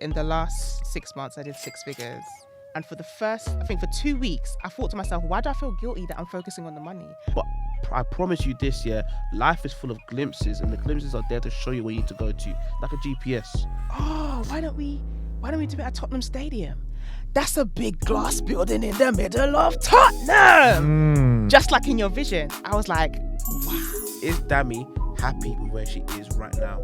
in the last 6 months, I did 6 figures. And for the first, I think for 2 weeks, I thought to myself, why do I feel guilty that I'm focusing on the money? But I promise you this, yeah, life is full of glimpses, and the glimpses are there to show you where you need to go to, like a GPS. Oh, why don't we do it at Tottenham Stadium? That's a big glass building in the middle of Tottenham. Just like in your vision. I was like, wow. Is Dammy happy with where she is right now?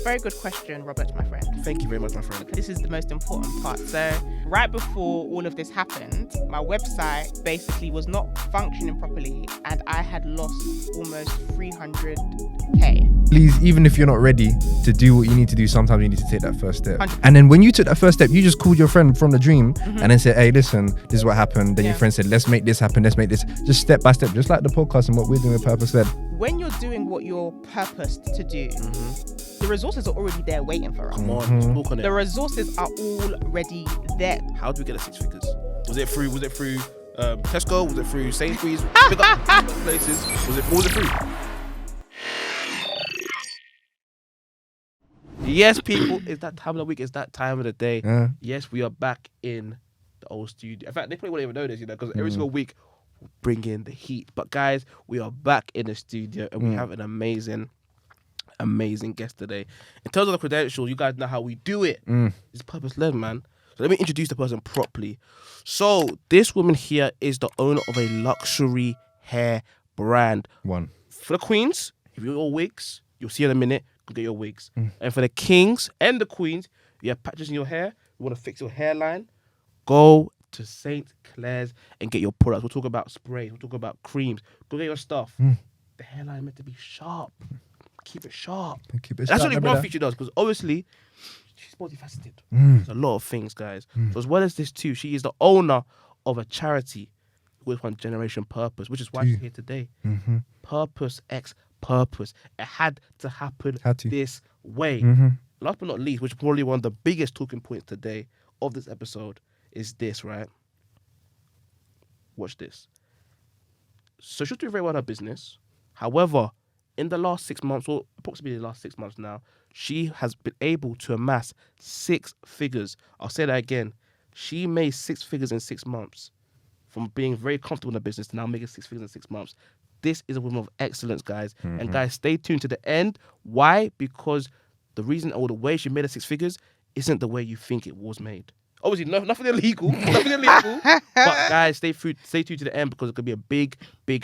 Very good question, Robert, my friend. Thank you very much, my friend. This is the most important part. So right before all of this happened, my website basically was not functioning properly and I had lost almost 300k. Please, even if you're not ready to do what you need to do, sometimes you need to take that first step. 100%. And then when you took that first step, you just called your friend from the dream and then said, hey, listen, this is what happened. Then your friend said, let's make this happen. Let's make this just step by step, just like the podcast and what we're doing with Purpose Led. When you're doing what you're purposed to do, the resources are already there waiting for us. Come on, let's talk on it. The resources are already there. How do we get the 6 figures? Was it through Tesco? Was it through Sainsbury's? Big up places. Was it through? Yes, people, it's that time of the week, it's that time of the day. Yes, we are back in the old studio. In fact, they probably won't even know this, because every single week we bring in the heat. But guys, we are back in the studio and we have an amazing guest today. In terms of the credentials, you guys know how we do it. It's purpose-led, man. So let me introduce the person properly. So this woman here is the owner of a luxury hair brand. One. For the queens, if you're all wigs, you'll see in a minute, go get your wigs. And for the kings and the queens, you have patches in your hair, you want to fix your hairline, go to Saint Claire's and get your products. We'll talk about sprays, we'll talk about creams. Go get your stuff. The hairline meant to be sharp. Keep it sharp. That's what the one feature does, because obviously she's multifaceted. There's a lot of things, guys. So as well as this too, she is the owner of a charity with one generation purpose, which is why she's here today. Purpose X Purpose. It had to happen this way. Last but not least, which is probably one of the biggest talking points today of this episode, is this, right? Watch this. So she's doing very well in her business. However, in the last 6 months, or approximately the last 6 months now, she has been able to amass 6 figures. I'll say that again. She made 6 figures in 6 months. From being very comfortable in the business to now making 6 figures in 6 months. This is a woman of excellence, guys. And guys, stay tuned to the end. Why? Because the reason or the way she made her 6 figures isn't the way you think it was made. Obviously, nothing illegal. But guys, stay tuned to the end, because it could be a big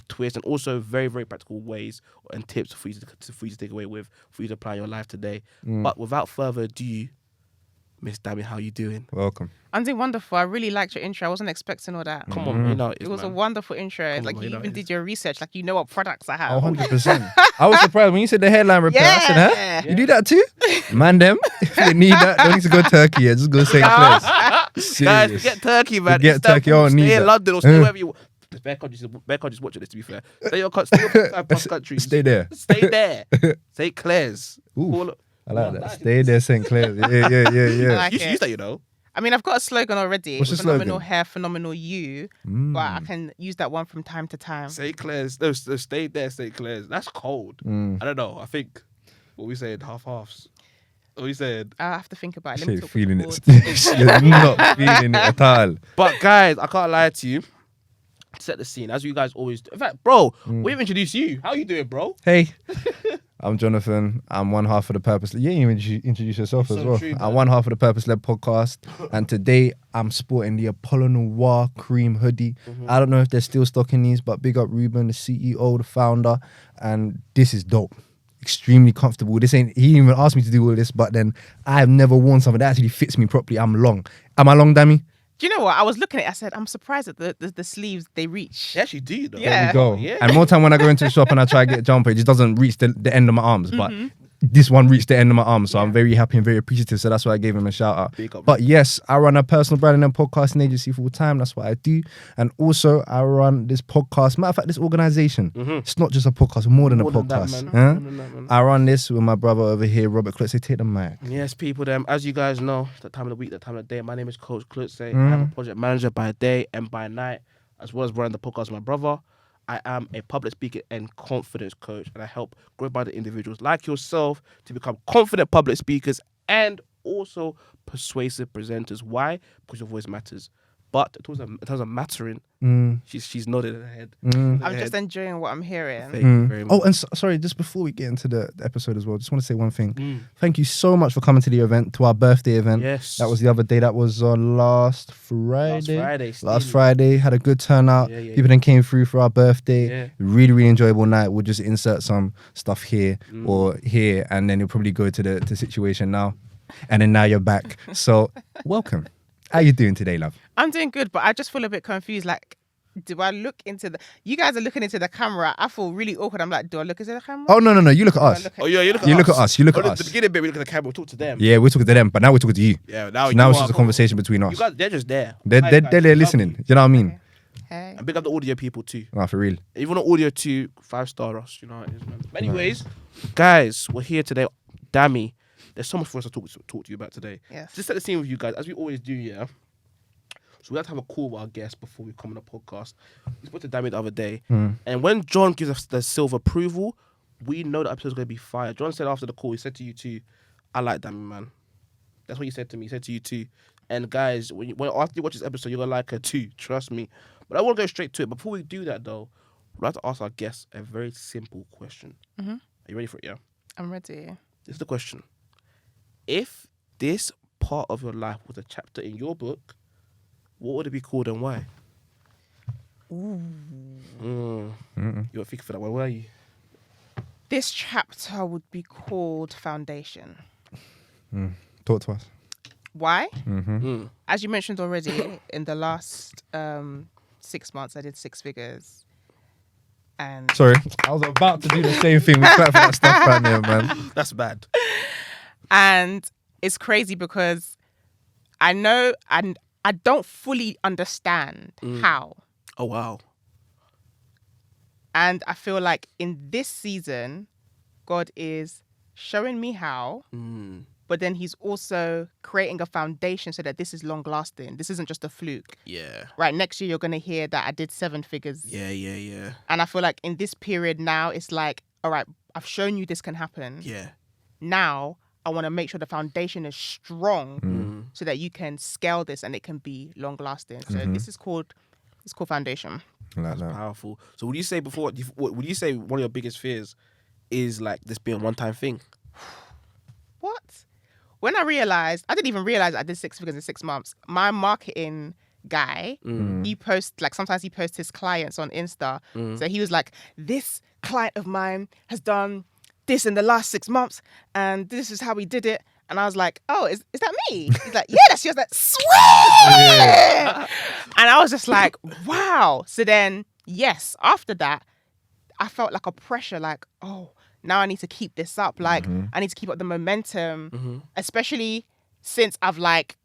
twist, and also very, very practical ways and tips for you to take away with, for you to apply in your life today. But without further ado, Miss Dammy, how you doing? Welcome. I'm doing wonderful. I really liked your intro. I wasn't expecting all that. Come on, you know it was a wonderful intro. Like you even did your research. Like you know what products I have. 100%. I was surprised when you said the hairline repair. I said, huh? You do that too? Man, them. If they need that, don't need to go to Turkey. Yeah, just go St. Clair's. Guys, forget Turkey, man. Forget Turkey. I don't need Stay in that. London or stay wherever you want. Bare countries watching this, to be fair. Stay your plus countries. Stay there. Stay there. St. Clair's. Ooh, I like that. Stay there, St. Clair's. Yeah. Like You should use that, you know. I mean, I've got a slogan already. What's the phenomenal slogan? hair, phenomenal you. But I can use that one from time to time. St. Clair's. No, stay there, St. Clair's. That's cold. I don't know. I think what we said, half-halves. What we said. I have to think about it. Let me You're talk feeling with it. the board. You're not feeling it at all. But guys, I can't lie to you. Set the scene, as you guys always do. In fact, bro, we've introduced you. How you doing, bro? Hey, I'm Jonathan. I'm one half of the Purpose. You didn't even introduce yourself as well. True, I'm one half of the Purpose Led podcast, and today I'm sporting the Apollo Noir cream hoodie. I don't know if they're still stocking these, but big up Ruben, the CEO, the founder, and this is dope. Extremely comfortable. He didn't even ask me to do all this, but then I have never worn something that actually fits me properly. I'm long. Am I long, Dammy? Do you know what? I was looking at it. I said, I'm surprised that the sleeves, they reach. They actually do, though. Yeah. There we go. Yeah. And more time when I go into the shop and I try to get a jumper, it just doesn't reach the end of my arms. But this one reached the end of my arms. So I'm very happy and very appreciative. So that's why I gave him a shout out. Big up, But yes, I run a personal branding and podcasting agency full time. That's what I do. And also I run this podcast. Matter of fact, this organization. It's not just a podcast, more than a podcast. I run this with my brother over here, Robert Klutze. Take the mic. Yes, people, as you guys know, the time of the week, the time of the day. My name is Coach Klutze. I'm a project manager by day and by night, as well as running the podcast with my brother. I am a public speaker and confidence coach, and I help grow-minded individuals like yourself to become confident public speakers and also persuasive presenters. Why? Because your voice matters. But in terms of mattering, she's nodded her head. I'm just enjoying what I'm hearing. Thank you very much. Oh, and sorry, just before we get into the episode as well, just want to say one thing. Thank you so much for coming to the event, to our birthday event. Yes. That was the other day. That was on last Friday. Last Friday. Had a good turnout. People then came through for our birthday. Yeah. Really, really enjoyable night. We'll just insert some stuff here or here, and then you'll probably go to the situation now. And then now you're back. So welcome. How you doing today, love? I'm doing good, but I just feel a bit confused. Like, do I look into the... You guys are looking into the camera. I feel really awkward. I'm like, do I look into the camera? Oh, no. You look at us. Oh, yeah, you look at us. You look at At us. the beginning bit, we look at the camera, we talk to them. Yeah, we're talking to them, but now we're talking to you. Yeah, now, So now it's just a conversation between us. You guys, they're just there. They're listening. You know what I mean? Hey. And big up the audio people too. Nah, for real. Even on audio too, 5-star us. You know how it is, man. But anyways, guys, we're here today. Dammy, there's so much for us to talk to you about today. Yes. Just set the scene with you guys, as we always do, yeah. So we have to have a call with our guests before we come on the podcast. We spoke to Dammy the other day, and when John gives us the silver approval, we know the episode's going to be fire. John said after the call, he said to you too, I like Dammy, man. That's what he said to me. He said to you too. And guys, when after you watch this episode, you're going to like her too. Trust me. But I want to go straight to it. Before we do that, though, we'd like to ask our guests a very simple question. Mm-hmm. Are you ready for it, yeah? I'm ready. This is the question. If this part of your life was a chapter in your book, what would it be called and why? Ooh. You were thinking for that one, were you? This chapter would be called Foundation. Talk to us. Why? Mm-hmm. As you mentioned already, in the last 6 months, I did 6 figures. And Sorry, I was about to do the same thing. We clap for that stuff right there, man. That's bad. And it's crazy because I know and I don't fully understand how. Oh, wow. And I feel like in this season, God is showing me how, but then he's also creating a foundation so that this is long lasting. This isn't just a fluke. Yeah. Right, next year you're going to hear that I did 7 figures. Yeah. And I feel like in this period now, it's like, all right, I've shown you this can happen. Yeah. Now, I want to make sure the foundation is strong so that you can scale this and it can be long lasting. So this is called Foundation. Like that. Powerful. So would you say would you say one of your biggest fears is like this being a one-time thing? What? When I didn't even realize I did 6 figures in 6 months. My marketing guy, he posts, like sometimes he posts his clients on Insta. So he was like, this client of mine has done this in the last 6 months and this is how we did it. And I was like, oh, is that me? He's like, yeah, that's yours. Like, sweet! Yeah. And I was just like, wow. So then, yes, after that, I felt like a pressure, like, oh, now I need to keep this up. Like, I need to keep up the momentum, especially since I've like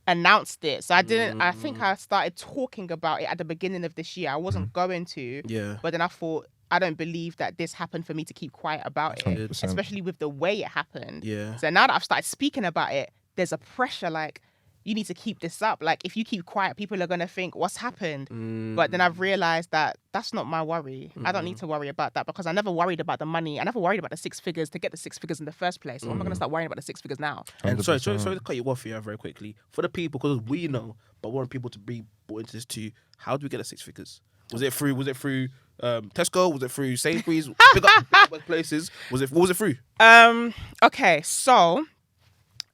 announced it. So I think I started talking about it at the beginning of this year. I wasn't going to, but then I thought, I don't believe that this happened for me to keep quiet about it, 100%. especially with the way it happened. Yeah. So now that I've started speaking about it, there's a pressure like, you need to keep this up. Like, if you keep quiet, people are going to think, what's happened? But then I've realized that that's not my worry. I don't need to worry about that because I never worried about the money. I never worried about the 6 figures to get the 6 figures in the first place. So I'm not going to start worrying about the 6 figures now. And sorry to cut you off here very quickly. For the people, because we know, but we want people to be brought into this too. How do we get the 6 figures? Was it through Tesco? Was it through Sainsbury's? Big up places. What was it through? Okay, so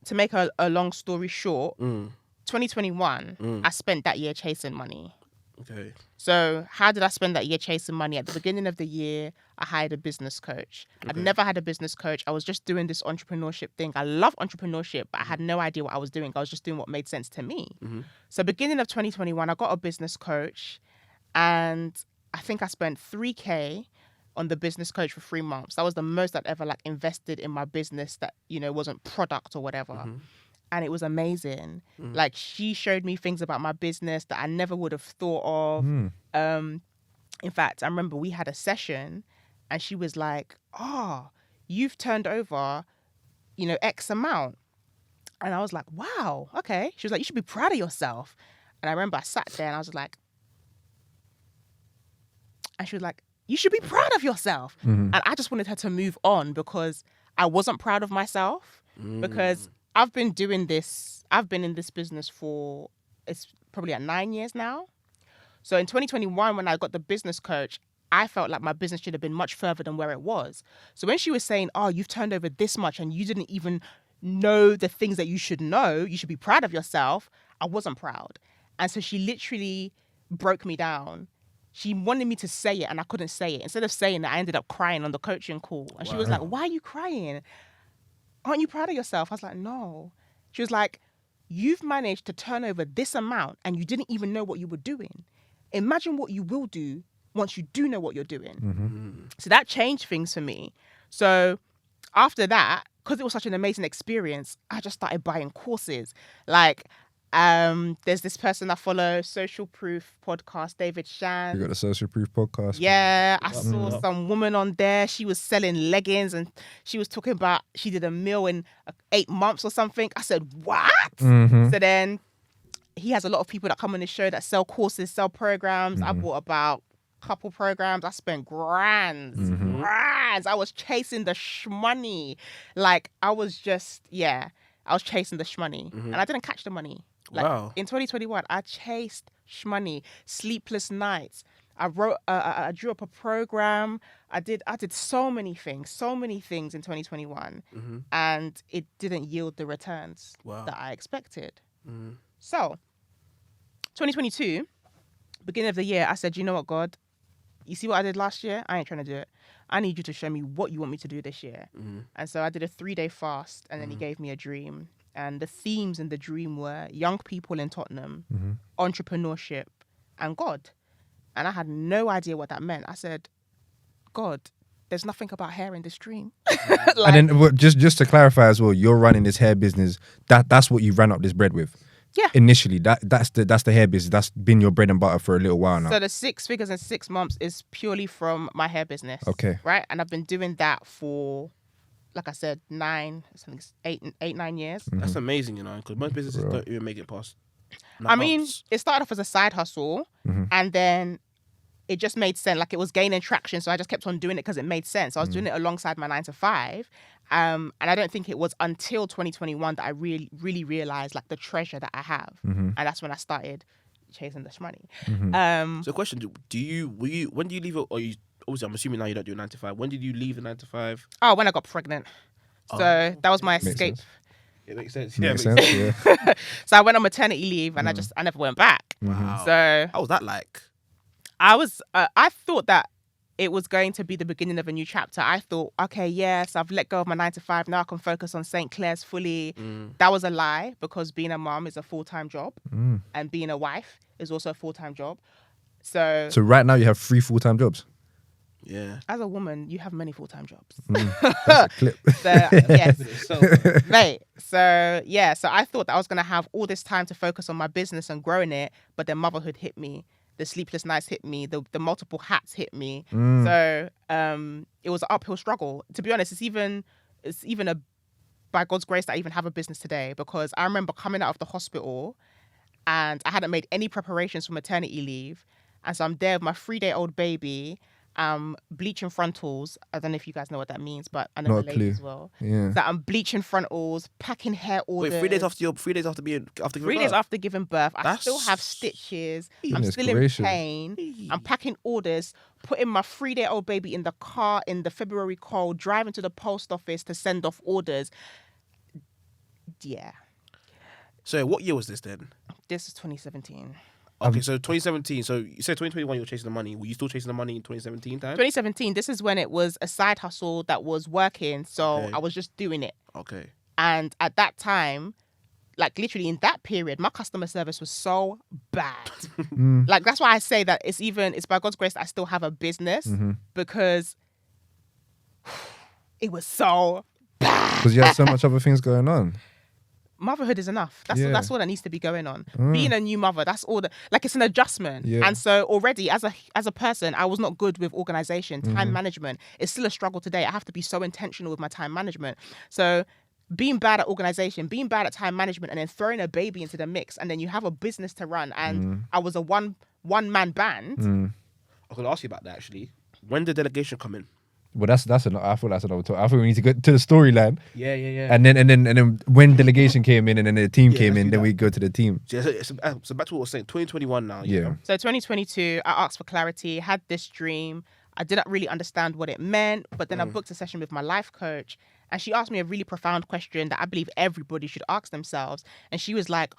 to make a long story short, 2021, I spent that year chasing money. Okay. So how did I spend that year chasing money? At the beginning of the year, I hired a business coach. I'd never had a business coach. I was just doing this entrepreneurship thing. I love entrepreneurship, but I had no idea what I was doing. I was just doing what made sense to me. So beginning of 2021, I got a business coach and I think I spent 3K on the business coach for 3 months. That was the most I'd ever like invested in my business that, you know, wasn't product or whatever. And it was amazing. Like, she showed me things about my business that I never would have thought of. In fact, I remember we had a session and she was like, oh, you've turned over, you know, X amount. And I was like, wow, okay. She was like, you should be proud of yourself. And I remember I sat there and I was like, and she was like, you should be proud of yourself. And I just wanted her to move on because I wasn't proud of myself because I've been doing this. I've been in this business for, it's probably at 9 years now. So in 2021, when I got the business coach, I felt like my business should have been much further than where it was. So when she was saying, oh, you've turned over this much and you didn't even know the things that you should know, you should be proud of yourself, I wasn't proud. And so she literally broke me down. She wanted me to say it and I couldn't say it. Instead of saying it, I ended up crying on the coaching call. And she was like, why are you crying? Aren't you proud of yourself? I was like, no. She was like, you've managed to turn over this amount and you didn't even know what you were doing. Imagine what you will do once you do know what you're doing. So that changed things for me. So after that, because it was such an amazing experience, I just started buying courses. Like, there's this person I follow, Social Proof podcast, David Shan. You got the Social Proof podcast. Yeah, I saw some woman on there. She was selling leggings and she was talking about she did a meal in 8 months or something. I said, what? So then he has a lot of people that come on his show that sell courses, sell programs. I bought about a couple programs. I spent grands. I was chasing the shmoney. Like, I was chasing the shmoney. And I didn't catch the money. Like, in 2021, I chased shmoney, sleepless nights. I wrote, I drew up a program. I did so many things in 2021, and it didn't yield the returns that I expected. So, 2022, beginning of the year, I said, you know what, God, you see what I did last year? I ain't trying to do it. I need you to show me what you want me to do this year. And so I did a 3-day fast, and then he gave me a dream. And the themes in the dream were young people in Tottenham, entrepreneurship, and God. And I had no idea what that meant. I said, God, there's nothing about hair in this dream. And then just to clarify as well, you're running this hair business. That's what you ran up this bread with. Yeah. Initially, that's the hair business. That's been your bread and butter for a little while now. So the 6 figures in 6 months is purely from my hair business. Okay. Right? And I've been doing that for, like I said, 9 years. That's amazing, you know, because most businesses don't even make it past 9 I mean, months. it started off as a side hustle, and then it just made sense. Like, it was gaining traction, so I just kept on doing it because it made sense. I was doing it alongside my 9 to 5, and I don't think it was until 2021 that I really, really realized like the treasure that I have, and that's when I started chasing this money. So, question: when do you leave it? Or you obviously, I'm assuming now you don't do 9 to 5. When did you leave the 9 to 5? Oh, when I got pregnant. So that was my Makes escape. sense. It makes sense. Makes sense, yeah. So I went on maternity leave, and I never went back. Wow. So How was that like? I thought that it was going to be the beginning of a new chapter. I thought, okay, yes, I've let go of my 9 to 5. Now I can focus on Saint Claire's fully. That was a lie, because being a mom is a full-time job, and being a wife is also a full-time job. So right now you have 3 full-time jobs. Yeah. as a woman, you have many full-time jobs. That's a clip. So, yes. Right. So, yeah. So I thought that I was going to have all this time to focus on my business and growing it. But then motherhood hit me. The sleepless nights hit me. The multiple hats hit me. So it was an uphill struggle. To be honest, it's even a by God's grace that I even have a business today, because I remember coming out of the hospital and I hadn't made any preparations for maternity leave. And so I'm there with my 3-day-old baby, bleaching frontals. I don't know if you guys know what that means, but I know Not the a ladies clue. as well. Yeah. So I'm bleaching frontals, packing hair orders. Wait, 3 days after giving 3 birth? days after giving birth, I That's- still have stitches. I'm Goodness still gracious. in pain. I'm packing orders, putting my 3-day-old baby in the car in the February cold, driving to the post office to send off orders. Yeah, So what year was this then? this is 2017. Okay, so 2017. So you said 2021 you were chasing the money. Were you still chasing the money in 2017 time? 2017, this is when it was a side hustle that was working. So Okay. I was just doing it. Okay. And at that time, like literally in that period, my customer service was so bad. Like, that's why I say that it's by God's grace that I still have a business, because it was so bad. Because you have so much other things going on. Motherhood is enough. That's Yeah. that's all that needs to be going on. Being a new mother, that's all like it's an adjustment. Yeah. And so already as a person, I was not good with organization, time management. It's still a struggle today. I have to be so intentional with my time management. So being bad at organization, being bad at time management, and then throwing a baby into the mix, and then you have a business to run, and I was a one man band. I could ask you about that actually. When did delegation come in? Well, that's I feel that's another talk. I think we need to go to the storyline, Yeah. and then when delegation came in and then the team Yeah, came let's in, do then that. we go to the team. So back to what I was saying. 2021 now. Yeah. So 2022, I asked for clarity, had this dream. I didn't really understand what it meant, but then I booked a session with my life coach, and she asked me a really profound question that I believe everybody should ask themselves. And she was like,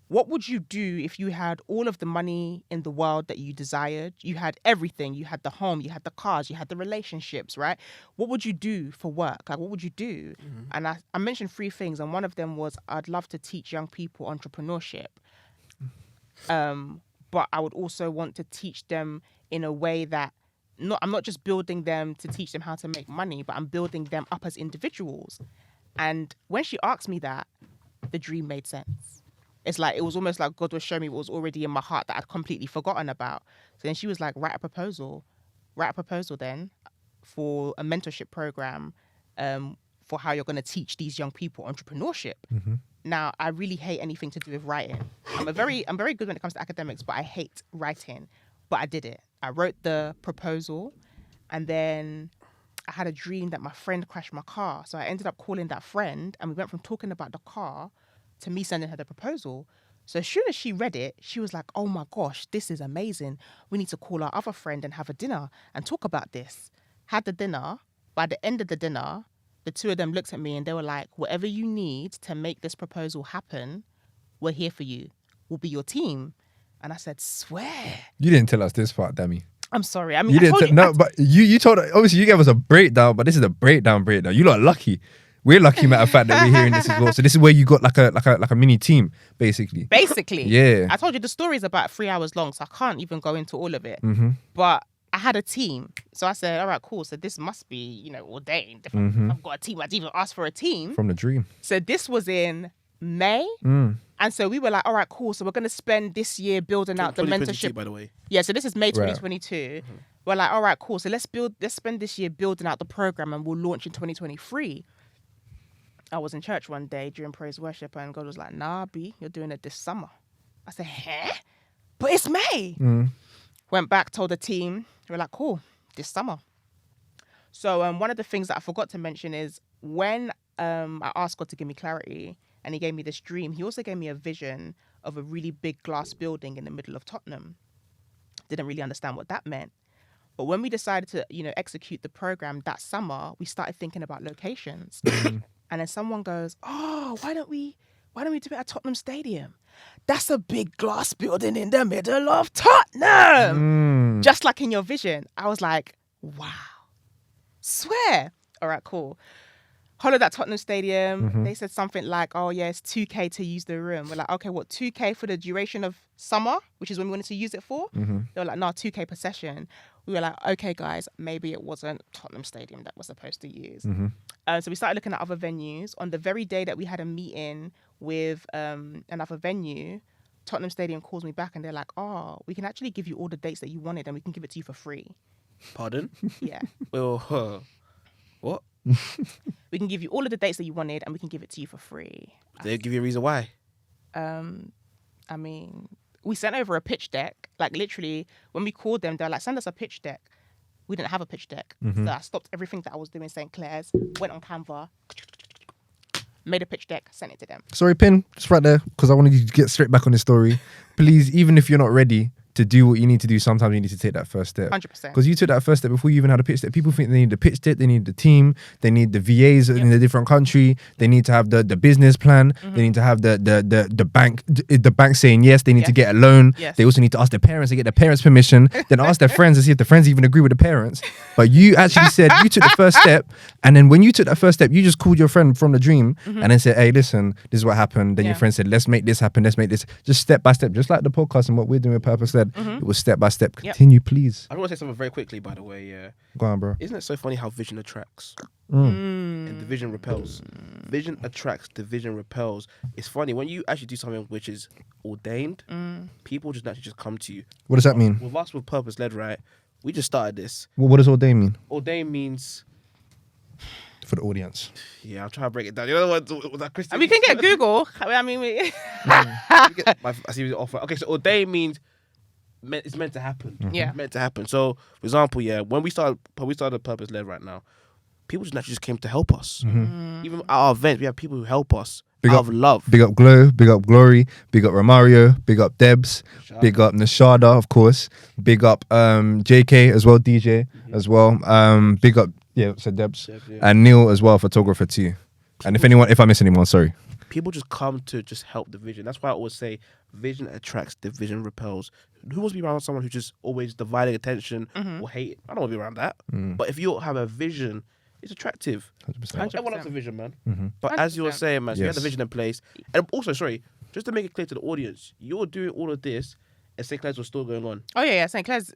what would you do if you had all of the money in the world that you desired? You had everything. You had the home, you had the cars, you had the relationships, right? What would you do for work? Like, what would you do? And I mentioned 3 things, and one of them was I'd love to teach young people entrepreneurship. But I would also want to teach them in a way that I'm not just building them to teach them how to make money, but I'm building them up as individuals. And when she asked me that, the dream made sense. It's like, it was almost like God was showing me what was already in my heart that I'd completely forgotten about. So then she was like, write a proposal then for a mentorship program for how you're going to teach these young people entrepreneurship. Now, I really hate anything to do with writing. I'm very good when it comes to academics, but I hate writing. But I did it. I wrote the proposal, and then I had a dream that my friend crashed my car. So I ended up calling that friend, and we went from talking about the car to me sending her the proposal. So as soon as she read it, she was like, oh my gosh, this is amazing. We need to call our other friend and have a dinner and talk about this. Had the dinner. By the end of the dinner, the 2 of them looked at me and they were like, whatever you need to make this proposal happen, we're here for you. We'll be your team. And I said, swear. You didn't tell us this part, Dammy. I'm sorry. I mean, You I told didn't. you, No, but you told. Obviously, you gave us a breakdown, but this is a breakdown. You lot are lucky. We're lucky, matter of fact, that we're hearing this as well. So this is where you got like a mini team, basically. Basically. Yeah. I told you the story is about 3 hours long, so I can't even go into all of it. But I had a team. So I said, all right, cool. So this must be, ordained. If I've got a team, I'd even ask for a team. From the dream. So this was in May. And so we were like, all right, cool. So we're going to spend this year building out the 2022, mentorship. by the way. Yeah, so this is May Right. 2022. We're like, all right, cool. So let's spend this year building out the program, and we'll launch in 2023. I was in church one day during praise worship, and God was like, nah, B, you're doing it this summer. I said, huh? But it's May. Went back, told the team. We're like, cool, this summer. So one of the things that I forgot to mention is when I asked God to give me clarity and he gave me this dream, he also gave me a vision of a really big glass building in the middle of Tottenham. Didn't really understand what that meant. But when we decided to, execute the program that summer, we started thinking about locations. And then someone goes, oh, why don't we do it at Tottenham Stadium? That's a big glass building in the middle of Tottenham. Just like in your vision. I was like, wow. Swear. All right, cool. Hollered at Tottenham Stadium. They said something like, oh, yeah, it's 2K to use the room. We're like, okay, what, 2K for the duration of summer, which is when we wanted to use it for? They were like, no, 2K per session. We were like, okay, guys, maybe it wasn't Tottenham Stadium that we're supposed to use. So we started looking at other venues. On the very day that we had a meeting with another venue, Tottenham Stadium calls me back and they're like, oh, we can actually give you all the dates that you wanted and we can give it to you for free. Pardon? Yeah. Well, what? We can give you all of the dates that you wanted and we can give it to you for free. They give you a reason why? I mean, we sent over a pitch deck. Like literally, when we called them, they're like, send us a pitch deck. We didn't have a pitch deck. So I stopped everything that I was doing St. Clair's, went on Canva, made a pitch deck, sent it to them. Sorry, Pin, just right there, because I wanted you to get straight back on the story. Please, even if you're not ready to do what you need to do, sometimes you need to take that first step. 100%. Because you took that first step before you even had a pitch deck. People think they need the pitch deck, they need the team, they need the VAs in a different country, they need to have the business plan, they need to have the bank saying yes, they need to get a loan. Yes. They also need to ask their parents to get their parents' permission, then ask their friends to see if the friends even agree with the parents. But you actually said you took the first step, and then when you took that first step, you just called your friend from the dream and then said, hey, listen, this is what happened. Then your friend said, let's make this happen, let's make this, just step by step, just like the podcast and what we're doing with Purpose Led. It was step by step. Continue, please. I want to say something very quickly, by the way. Yeah. Go on, bro. Isn't it so funny how vision attracts and division repels? Vision attracts, division repels. It's funny when you actually do something which is ordained, people just naturally just come to you. What does that mean? With us, with Purpose Led, right? We just started this. What does ordain mean? Ordain means, For the audience. yeah, I'm trying to break it down. You know what? That Christian. And we can get Google. I mean, I see you offer. Okay, so ordain means it's meant to happen. Yeah. It's meant to happen. So, for example, when we started Purpose Led right now, people just naturally just came to help us. Even at our events, we have people who help us Big out up- of love. Big up Glow, big up Glory, big up Romario, big up Debs, big up Nashada, of course. Big up JK as well, DJ as well. Big up, so Debs. And Neil as well, photographer too. And if I miss anyone, sorry. People just come to just help the vision. That's why I always say vision attracts, division repels. Who wants to be around someone who just always dividing attention or hate? I don't want to be around that. But if you have a vision, it's attractive. 100%. Everyone has a vision, man. Mm-hmm. But as you were 100%. saying, man, so you have the Yes. vision in place. And also, sorry, just to make it clear to the audience, you're doing all of this and St. Clair's was still going on. Oh yeah, St. Clair's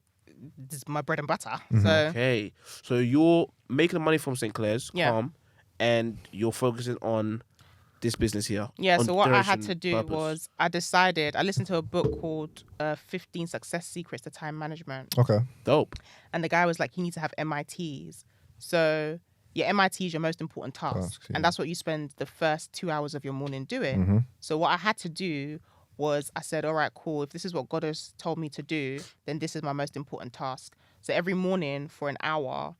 is my bread and butter. So Okay. So you're making money from St. Clair's, Yeah. calm, and you're focusing on this business here. yeah, on so what I had Generation to do Purpose. was I listened to a book called 15 Success Secrets to Time Management. Okay. Dope. And the guy was like, you need to have MITs. So your MIT is your most important task. Tasks, yeah. And that's what you spend the first 2 hours of your morning doing. Mm-hmm. So what I had to do was I said, all right, cool. If this is what God has told me to do, then this is my most important task. So every morning for an hour,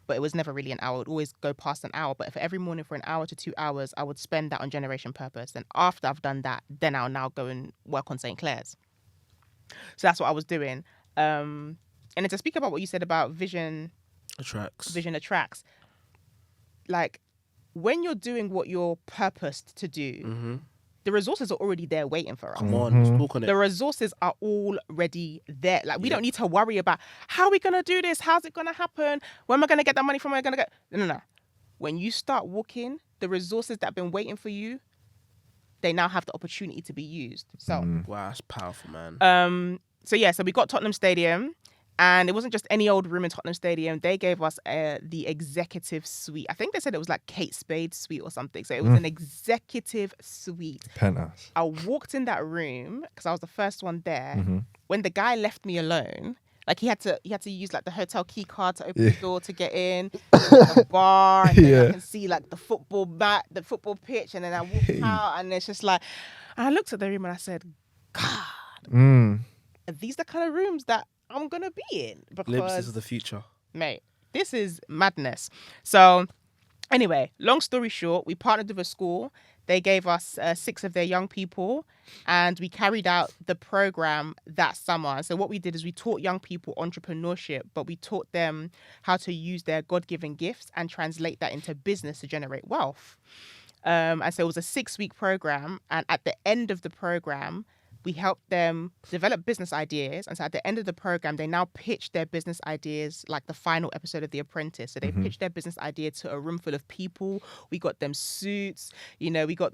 but it was never really an hour. It would always go past an hour. But if every morning for an hour to 2 hours, I would spend that on Generation Purpose. Then after I've done that, then I'll now go and work on St. Clair's. So that's what I was doing. And then to speak about what you said about vision attracts. Like when you're doing what you're purposed to do, the resources are already there waiting for us. Come on, let's talk on it. The resources are already there. Like we don't need to worry about how are we gonna do this? How's it gonna happen? Where am I gonna get that money from? Where am I gonna get? No. When you start walking, the resources that have been waiting for you, they now have the opportunity to be used. So Wow, that's powerful, man. so we got Tottenham Stadium, and it wasn't just any old room in Tottenham Stadium. They gave us the executive suite. I think they said it was like Kate Spade's suite or something. So it was an executive suite. Penthouse. I walked in that room because I was the first one there. Mm-hmm. When the guy left me alone, like he had to use like the hotel key card to open the door to get in, the bar, and then I can see like the football pitch, and then I walked out, and it's just like, and I looked at the room and I said, God, are these the kind of rooms that I'm gonna be in? Glimpses Because of the future. mate, this is madness. So anyway, long story short, we partnered with a school. They gave us 6 of their young people, and we carried out the program that summer. So what we did is we taught young people entrepreneurship, but we taught them how to use their God-given gifts and translate that into business to generate wealth. And so it was a 6-week program, and at the end of the program, we helped them develop business ideas. And so at the end of the program, they now pitch their business ideas like the final episode of The Apprentice. So they pitched their business idea to a room full of people. We got them suits. We got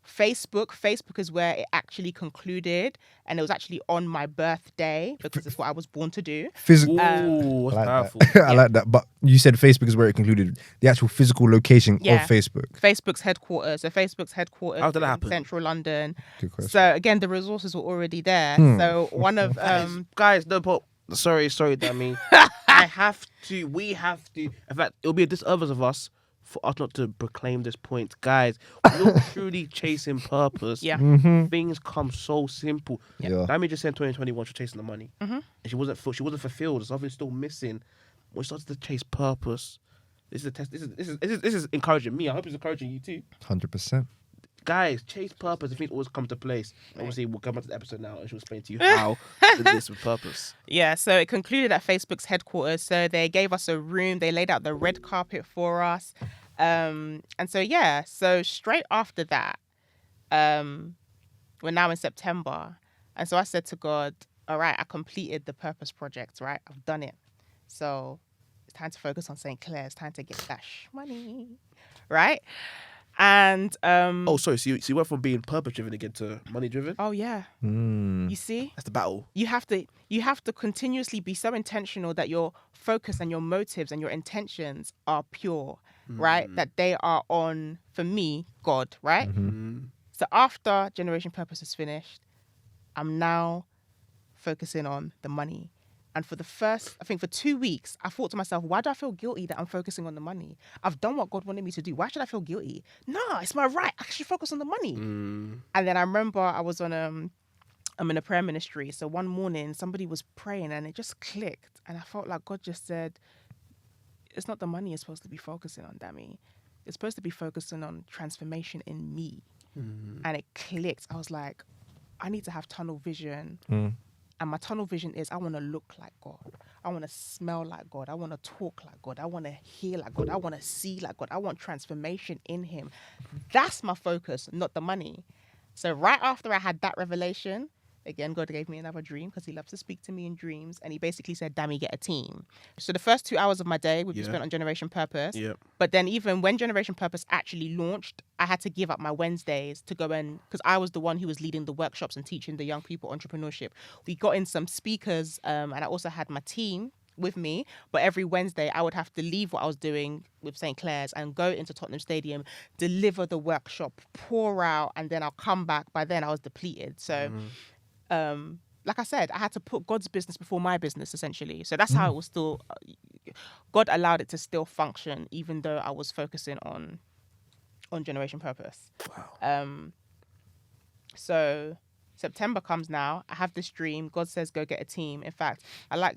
Facebook. Facebook is where it actually concluded. And it was actually on my birthday because it's what I was born to do. Physical. Ooh, that's I like powerful. that. I like that. But you said Facebook is where it concluded. The actual physical location Yeah. of Facebook. Facebook's headquarters. So Facebook's headquarters How did that in happen? Central London. Good question. So again, the resources were already there. So one of Guys, no, but sorry, Dammy. We have to. In fact, it'll be a disservice of us for us not to proclaim this point. Guys, when you're truly chasing purpose, Yeah. things come so simple. Yeah. Dammy just said 2021 she's chasing the money. And she wasn't fulfilled. Something's still missing. When she started to chase purpose, this is a test. This is encouraging me. I hope it's encouraging you too. 100%. Guys, chase purpose and things always come to place. Obviously, we'll come back to the episode now and she'll explain to you how to do this with purpose. Yeah, so it concluded at Facebook's headquarters. So they gave us a room. They laid out the red carpet for us. And so straight after that, we're now in September. And so I said to God, all right, I completed the purpose project, right? I've done it. So it's time to focus on St. Clair. It's time to get that money, right? And Oh, sorry. So you went from being purpose driven again to money driven. oh yeah, Mm. you see, That's the battle. you have to continuously be so intentional that your focus and your motives and your intentions are pure, right? That they are on, for me, God, right? So after Generation Purpose is finished, I'm now focusing on the money. And for the first, I think for 2 weeks, I thought to myself, why do I feel guilty that I'm focusing on the money? I've done what God wanted me to do. Why should I feel guilty? No, it's my right. I should focus on the money. And then I remember I was on I'm in a prayer ministry. So one morning somebody was praying and it just clicked. And I felt like God just said, it's not the money you're supposed to be focusing on, Dammy. You're supposed to be focusing on transformation in me. And it clicked. I was like, I need to have tunnel vision. And my tunnel vision is I want to look like God. I want to smell like God. I want to talk like God. I want to hear like God. I want to see like God. I want transformation in him. That's my focus, not the money. So right after I had that revelation, again, God gave me another dream because he loves to speak to me in dreams. And he basically said, Dammy, get a team. So the first 2 hours of my day would be spent on Generation Purpose. But then even when Generation Purpose actually launched, I had to give up my Wednesdays to go in, because I was the one who was leading the workshops and teaching the young people entrepreneurship. We got in some speakers and I also had my team with me, but every Wednesday I would have to leave what I was doing with Saint Claire's and go into Tottenham Stadium, deliver the workshop, pour out, and then I'll come back. By then I was depleted. So like I said, I had to put God's business before my business, essentially. So that's how it was still, God allowed it to still function, even though I was focusing on Generation Purpose. Wow. So September comes now. I have this dream. God says, go get a team. In fact,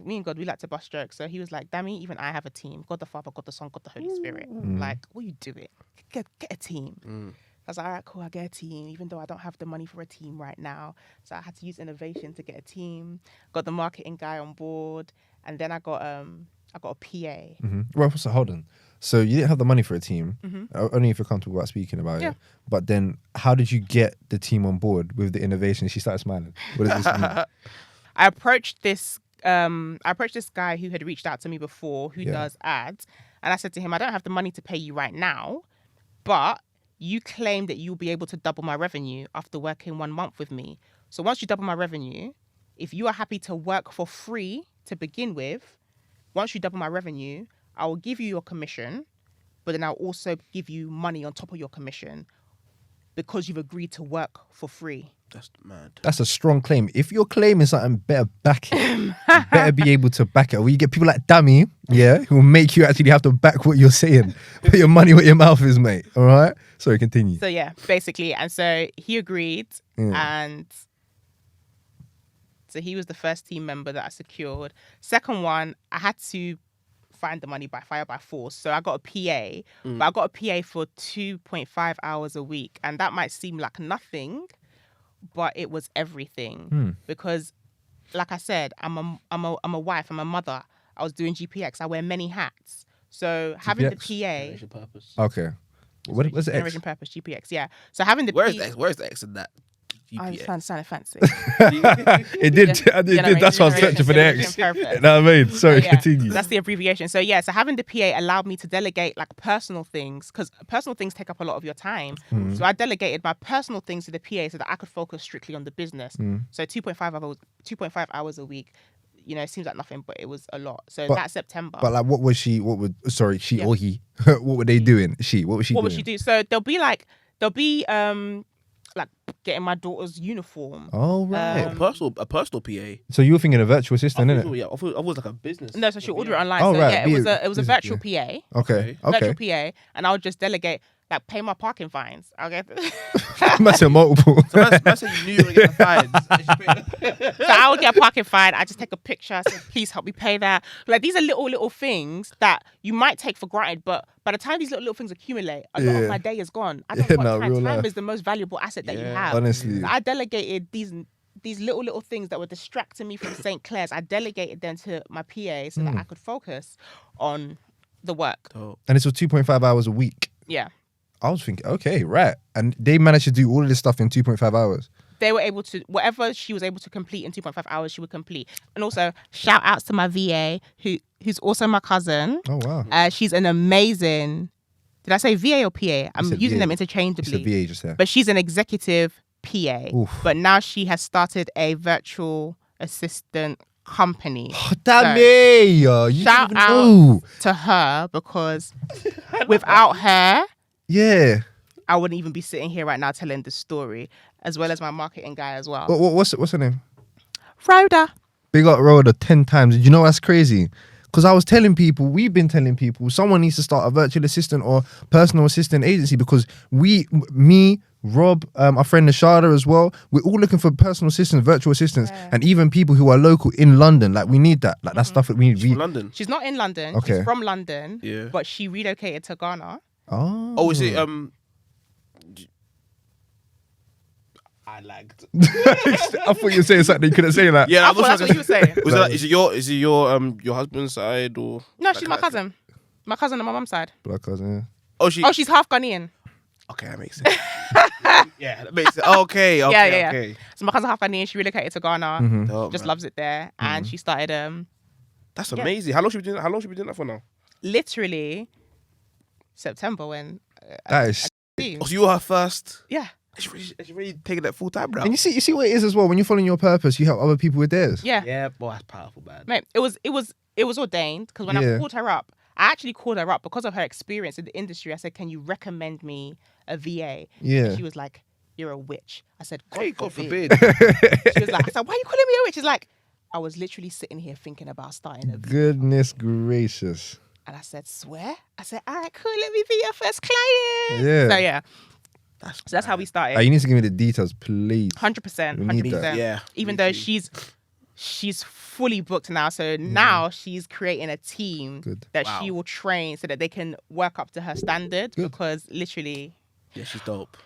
me and God, we like to bust jokes. So he was like, Dammy, even I have a team. God the Father, God the Son, God the Holy Spirit. Like, what are you doing? Get a team. I was like, all right, cool, I get a team, even though I don't have the money for a team right now. So I had to use innovation to get a team, got the marketing guy on board, and then I got a PA. Well, so hold on. So you didn't have the money for a team, only if you're comfortable about speaking about it. But then how did you get the team on board with the innovation? She started smiling. What does this mean? I approached this guy who had reached out to me before, who does ads. And I said to him, I don't have the money to pay you right now, but you claim that you'll be able to double my revenue after working 1 month with me. So once you double my revenue, if you are happy to work for free to begin with, once you double my revenue, I will give you your commission, but then I'll also give you money on top of your commission because you've agreed to work for free. That's mad. That's a strong claim. If you're claiming something, better back it. You better be able to back it. Or you get people like Dammy, who will make you actually have to back what you're saying. Put your money where your mouth is, mate. All right? Sorry, continue. So yeah, basically. And so he agreed. And so he was the first team member that I secured. Second one, I had to find the money by fire by force. So I got a PA, but I got a PA for 2.5 hours a week. And that might seem like nothing, but it was everything. Because like I said, I'm a wife, I'm a mother. I was doing GPX. I wear many hats. So having the PA. Generation Purpose. Okay. What's the X? Generation Purpose, GPX, yeah. So having the Where's the X? Where's the X in that? I GPX. was sounding fancy. It did. I did. That's why I was searching for the X. You know what I mean? Sorry, continue. That's the abbreviation. So yeah, so having the PA allowed me to delegate like personal things, because personal things take up a lot of your time. So I delegated my personal things to the PA so that I could focus strictly on the business. So 2.5 hours a week. You know, it seems like nothing, but it was a lot. So that September. But like, what was she? Or he? What were they doing? What was she doing? What would she do? So there'll be like getting my daughter's uniform. Oh right, a personal PA. So you were thinking a virtual assistant, innit? Yeah, I thought it was like a business. No, so she'll order it online. Oh, so right. yeah, it was a virtual PA. Okay. Virtual PA, and I would just delegate, like, pay my parking fines. Okay. Must have multiple. So that's how you knew you were getting fines. So I would get a parking fine. I just take a picture. I say, please help me pay that. Like, these are little things that you might take for granted, but by the time these little things accumulate, a lot of my day is gone. I don't want time. Time is the most valuable asset that you have. Honestly. So I delegated these little things that were distracting me from St. Claire's. I delegated them to my PA so that I could focus on the work. Oh. And this was 2.5 hours a week. Yeah. I was thinking, okay, right. And they managed to do all of this stuff in 2.5 hours. They were able to, whatever she was able to complete in 2.5 hours, she would complete. And also, shout outs to my VA, who's also my cousin. Oh, wow. She's an amazing, did I say VA or PA? I'm using them interchangeably. It's a VA just there. But she's an executive PA. Oof. But now she has started a virtual assistant company. Oh, damn it. Shout out to her, because without her, I wouldn't even be sitting here right now telling this story, as well as my marketing guy as well. What's her name? Rhoda. Big up Rhoda 10 times. Did you know that's crazy? Because I was telling people, we've been telling people, someone needs to start a virtual assistant or personal assistant agency, because me, Rob, our friend Nashada as well. We're all looking for personal assistants, virtual assistants, and even people who are local in London. Like, we need that. Like, that's stuff that we need. She's from London. She's not in London. Okay. She's from London. Yeah. But she relocated to Ghana. Oh, Is it I lagged. I thought you were saying something you couldn't say that. Yeah, I thought that's what you were saying. Was it like, is it your husband's side or? No, like, she's my cousin. My cousin on my mum's side. Black cousin. Oh, she's half Ghanaian. Okay, that makes sense. Yeah, that makes sense. Okay. Yeah. So my cousin half Ghanaian. She relocated to Ghana. Dope, Just man. loves it there, and she started That's amazing. How long should we be doing that for now? literally September when. That is. Oh, so you were her first. Yeah. She's really taking that full time now. And you see what it is as well. When you're following your purpose, you help other people with theirs. Yeah. Yeah, boy, that's powerful, man. Mate, it was ordained because when I called her up, I actually called her up because of her experience in the industry. I said, "Can you recommend me a VA?" Yeah. And she was like, "You're a witch." I said, God forbid." forbid. She was like, "I said, why are you calling me a witch?" She's like, "I was literally sitting here thinking about starting a VA." Goodness gracious. And I said, "Swear?" I said, "All right, cool. Let me be your first client." Yeah. So yeah, that's how we started. You need to give me the details, please. 100%, We need 100%. that. Yeah. Even though she's fully booked now, so now she's creating a team Good. that she will train so that they can work up to her standard. Good. Because literally, Yeah, she's dope.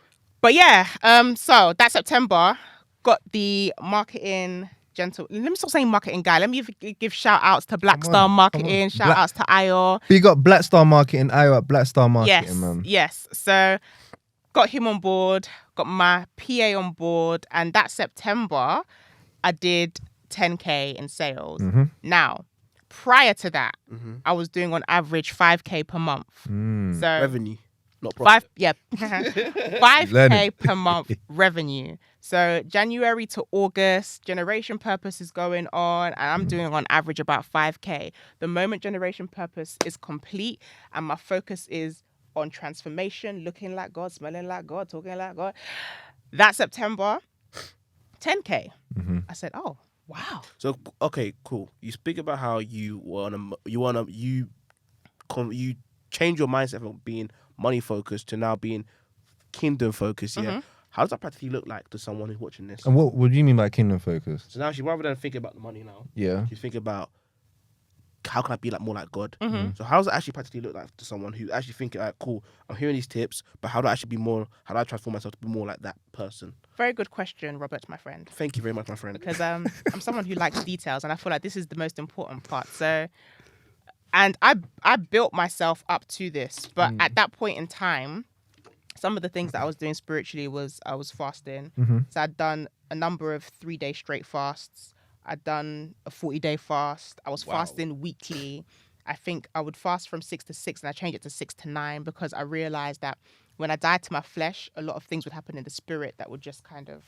but yeah, so that September got the marketing let me stop saying marketing guy. Let me give shout outs to Black Star Marketing, shout outs to IO. Big up Black Star Marketing, IO at Black Star Marketing, Yes, man. yes. So got him on board, got my PA on board, and that September I did 10K in sales. Now, prior to that, I was doing on average 5K per month. So Revenue, not profit. 5K per month revenue. So January to August, Generation Purpose is going on, and I'm doing on average about 5K. The moment Generation Purpose is complete, and my focus is on transformation, looking like God, smelling like God, talking like God. That September, 10K. I said, "Oh, wow." So okay, cool. You speak about how you change your mindset from being money focused to now being kingdom focused. Yeah. How does that practically look like to someone who's watching this? And what do you mean by kingdom focus? So now rather than thinking about the money now, she's thinking about how can I be like more like God? So how does it actually practically look like to someone who actually thinking, like, cool, I'm hearing these tips, but how do I transform myself to be more like that person? Very good question, Robert, my friend. Thank you very much, my friend. Because I'm someone who likes details, and I feel like this is the most important part. So, and I built myself up to this, but at that point in time, some of the things that I was doing spiritually was I was fasting. So I'd done a number of 3-day straight fasts. I'd done a 40-day fast. I was fasting weekly. I think I would fast from 6 to 6, and I changed it to 6 to 9 because I realized that when I died to my flesh, a lot of things would happen in the spirit that would just kind of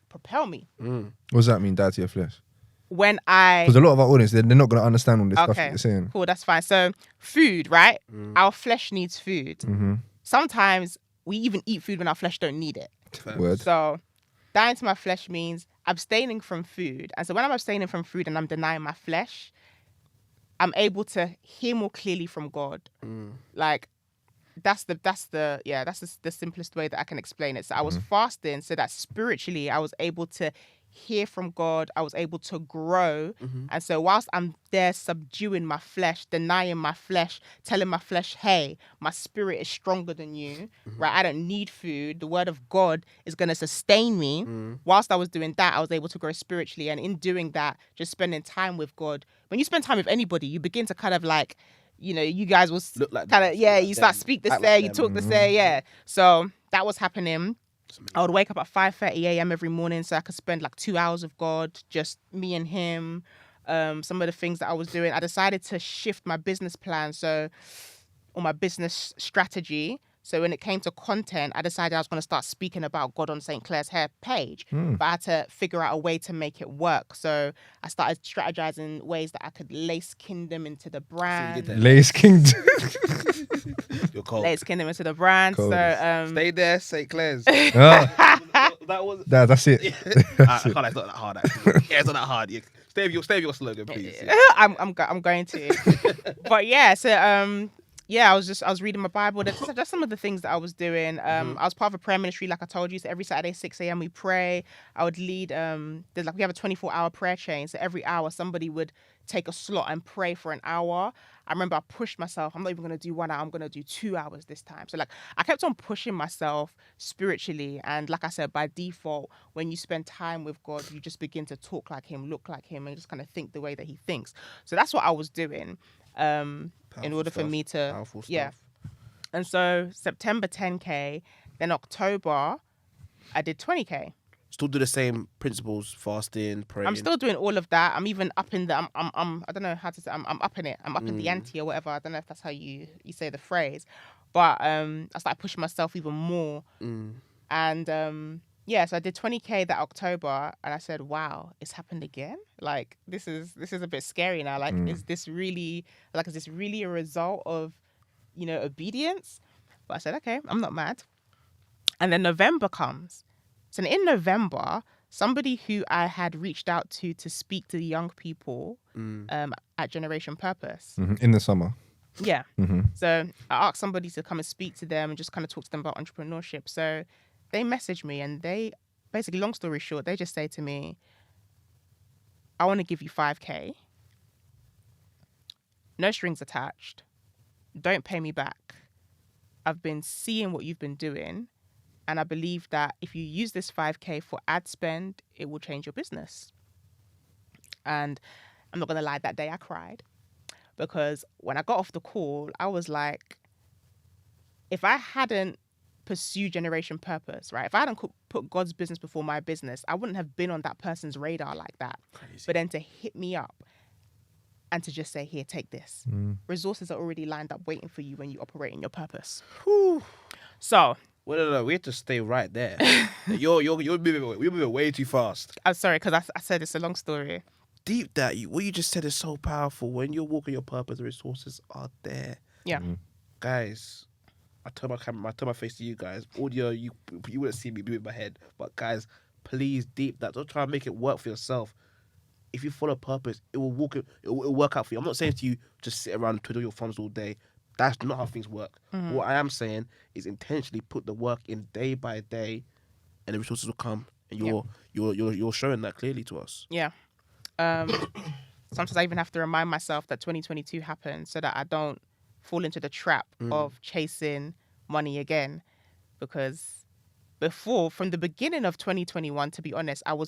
propel me. What does that mean, die to your flesh? When I... Because a lot of our audience, they're not going to understand all this stuff that you're saying. Cool, that's fine. So food, right? Our flesh needs food. Sometimes we even eat food when our flesh don't need it. Word. So dying to my flesh means abstaining from food. And so when I'm abstaining from food and I'm denying my flesh, I'm able to hear more clearly from God. Like that's the simplest way that I can explain it. So I was fasting so that spiritually I was able to hear from God. I was able to grow. And so whilst I'm there subduing my flesh, denying my flesh, telling my flesh, hey, my spirit is stronger than you, right? I don't need food. The word of God is going to sustain me. Whilst I was doing that, I was able to grow spiritually. And in doing that, just spending time with God. When you spend time with anybody, you begin to kind of like, you know, you guys will look like kind of, them, you start speak this act there, like you them. talk this there, yeah. So that was happening. I would wake up at 5:30 a.m. every morning so I could spend like 2 hours with God, just me and him. Some of the things that I was doing, I decided to shift my business plan, or my business strategy. So when it came to content, I decided I was going to start speaking about God on Saint Claire's hair page, but I had to figure out a way to make it work. So I started strategizing ways that I could lace kingdom into the brand. Lace Kingdom. You're cold. Lace kingdom into the brand. Cold. So Stay there, St. Clair's. Ah, That was. that's it. I can't. It's not that hard. Actually. Yeah, it's not that hard. Yeah. Stay with your slogan, please. Yeah. I'm going to. But yeah, so I was reading my Bible. That's some of the things that I was doing. I was part of a prayer ministry, like I told you. So every Saturday, 6 a.m. we pray. I would lead. We have a 24-hour prayer chain. So every hour somebody would take a slot and pray for an hour. I remember I pushed myself. I'm not even gonna do 1 hour. I'm gonna do 2 hours this time. So like I kept on pushing myself spiritually. And like I said, by default, when you spend time with God, you just begin to talk like Him, look like Him, and just kind of think the way that He thinks. So that's what I was doing. In order for me to Powerful stuff. yeah. And so September 10K, then October I did 20K. Still do the same principles, fasting, praying. I'm still doing all of that. I'm even up in the I'm I don't know how to say I'm up in it. I'm up in the ante or whatever. I don't know if that's how you say the phrase. But I started pushing myself even more. And so I did 20K that October and I said, wow, it's happened again. Like this is a bit scary now. Like is this really a result of, obedience? But I said, okay, I'm not mad. And then November comes. So in November, somebody who I had reached out to speak to the young people at Generation Purpose. In the summer. Yeah. So I asked somebody to come and speak to them and just kind of talk to them about entrepreneurship. So they messaged me and they basically, long story short, they just say to me, I want to give you 5K. No strings attached. Don't pay me back. I've been seeing what you've been doing. And I believe that if you use this 5K for ad spend, it will change your business. And I'm not going to lie, that day I cried. Because when I got off the call, I was like, if I hadn't pursued Generation Purpose, right? If I hadn't put God's business before my business, I wouldn't have been on that person's radar like that. Crazy. But then to hit me up and to just say, here, take this. Resources are already lined up waiting for you when you operate in your purpose. Whew. So... Well, no, we have to stay right there. You're moving way too fast. I'm sorry, because I said it's a long story. Deep that what you just said is so powerful. When you're walking your purpose, the resources are there. Yeah. Guys, I turn my face to you guys. Audio, you wouldn't see me moving my head. But guys, please deep that. Don't try and make it work for yourself. If you follow purpose, it will work out for you. I'm not saying to you just sit around and twiddle your thumbs all day. That's not how things work. What I am saying is intentionally put the work in day by day, and the resources will come. And you're showing that clearly to us. Yeah. Sometimes I even have to remind myself that 2022 happened so that I don't fall into the trap of chasing money again. Because from the beginning of 2021, to be honest, beginning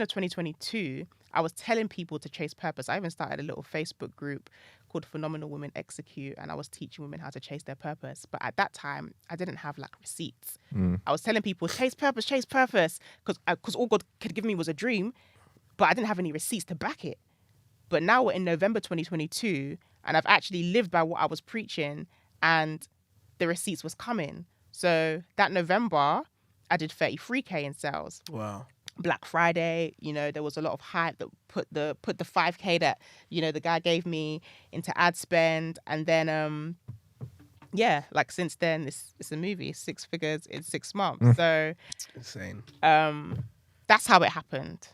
of 2022, I was telling people to chase purpose. I even started a little Facebook group called Phenomenal Women Execute, and I was teaching women how to chase their purpose. But at that time, I didn't have receipts. I was telling people, chase purpose, because all God could give me was a dream, but I didn't have any receipts to back it. But now we're in November 2022, and I've actually lived by what I was preaching, and the receipts was coming. So that November, I did 33K in sales. Wow. Black Friday, there was a lot of hype that put the 5K that, the guy gave me into ad spend. And then, since then, it's a movie, 6 figures in 6 months. So insane. That's how it happened.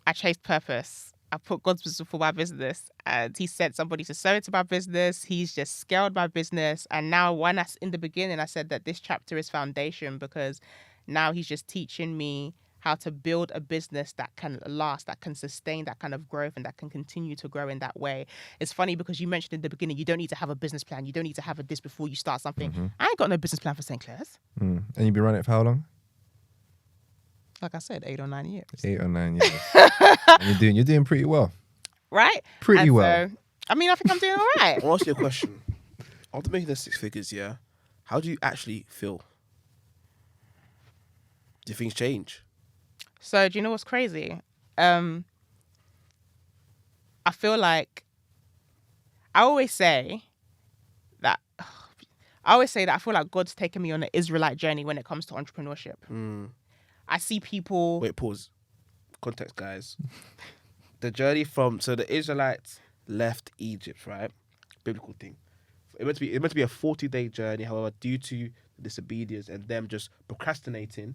I chased purpose. I put God's business for my business, and he sent somebody to sow into my business. He's just scaled my business. And now in the beginning, I said that this chapter is foundation, because now he's just teaching me how to build a business that can last, that can sustain that kind of growth, and that can continue to grow in that way. It's funny because you mentioned in the beginning, you don't need to have a business plan. You don't need to have this before you start something. I ain't got no business plan for Saint Clair's. And you've been running it for how long? Like I said, 8 or 9 years. 8 or 9 years. And you're doing pretty well. Right? Pretty well. So, I think I'm doing all right. I'll ask you a question. After making the 6 figures, yeah, how do you actually feel? Do things change? So do you know what's crazy? I feel like I always say that I feel like God's taken me on an Israelite journey when it comes to entrepreneurship. I see people. Wait, pause. Context, guys. The journey the Israelites left Egypt, right? Biblical thing. It meant to be a 40-day journey. However, due to disobedience and them just procrastinating,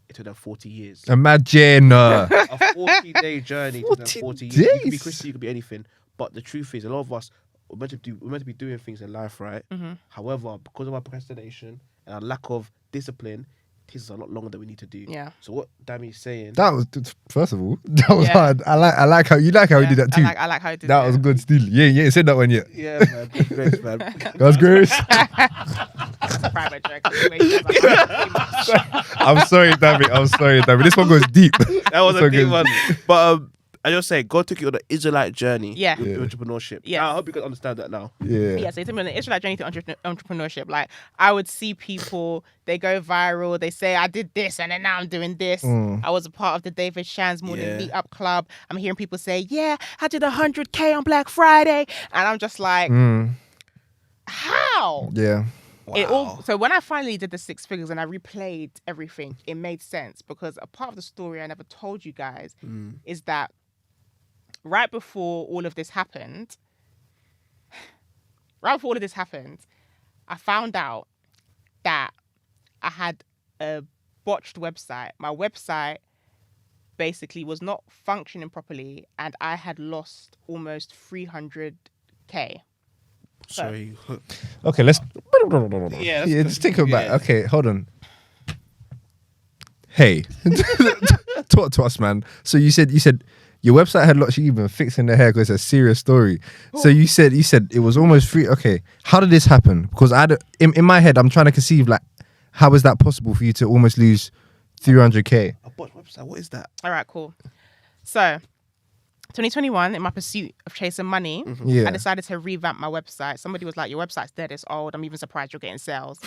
it took them 40 years. Imagine a 40-day journey took them 40 years. You could be Christian, you could be anything. But the truth is, a lot of us, we're meant to be doing things in life, right? Mm-hmm. However, because of our procrastination and our lack of discipline, it takes us a lot longer than we need to do. Yeah. So what Dammy's saying, That was first of all, that was Yeah. hard. I like how you did that too. I like how you did That was good still. Yeah, you ain't said that one yet. yeah, man, good grace, man. God's grace. Private joke. I'm sorry, Dammy. This one goes deep. That was This a deep goes one. deep. But I just say, God took you on an Israelite journey Yeah. with Yeah. entrepreneurship. Yeah. Now, I hope you can understand that now. Yeah. Yeah, so it's been an Israelite journey to entrepreneurship. Like, I would see people, they go viral, they say, I did this, and then now I'm doing this. I was a part of the David Shands Morning Yeah. Meetup Club. I'm hearing people say, yeah, I did 100K on Black Friday. And I'm just like, how? Yeah. It all, so when I finally did the 6 figures and I replayed everything, it made sense, because a part of the story I never told you guys is that right before all of this happened, I found out that I had a botched website. My website basically was not functioning properly, and I had lost almost 300K. Sorry. Okay, let's. Yeah, just think about. yeah. Okay, hold on. Hey, talk to us, man. So you said your website had lots. You even fixing the hair because it's a serious story. So you said it was almost free. Okay, how did this happen? Because in my head, I'm trying to conceive like, how is that possible for you to almost lose 300K? A bot website, what is that? All right, cool. So 2021, in my pursuit of chasing money, Yeah. I decided to revamp my website. Somebody was like, your website's dead, it's old. I'm even surprised you're getting sales.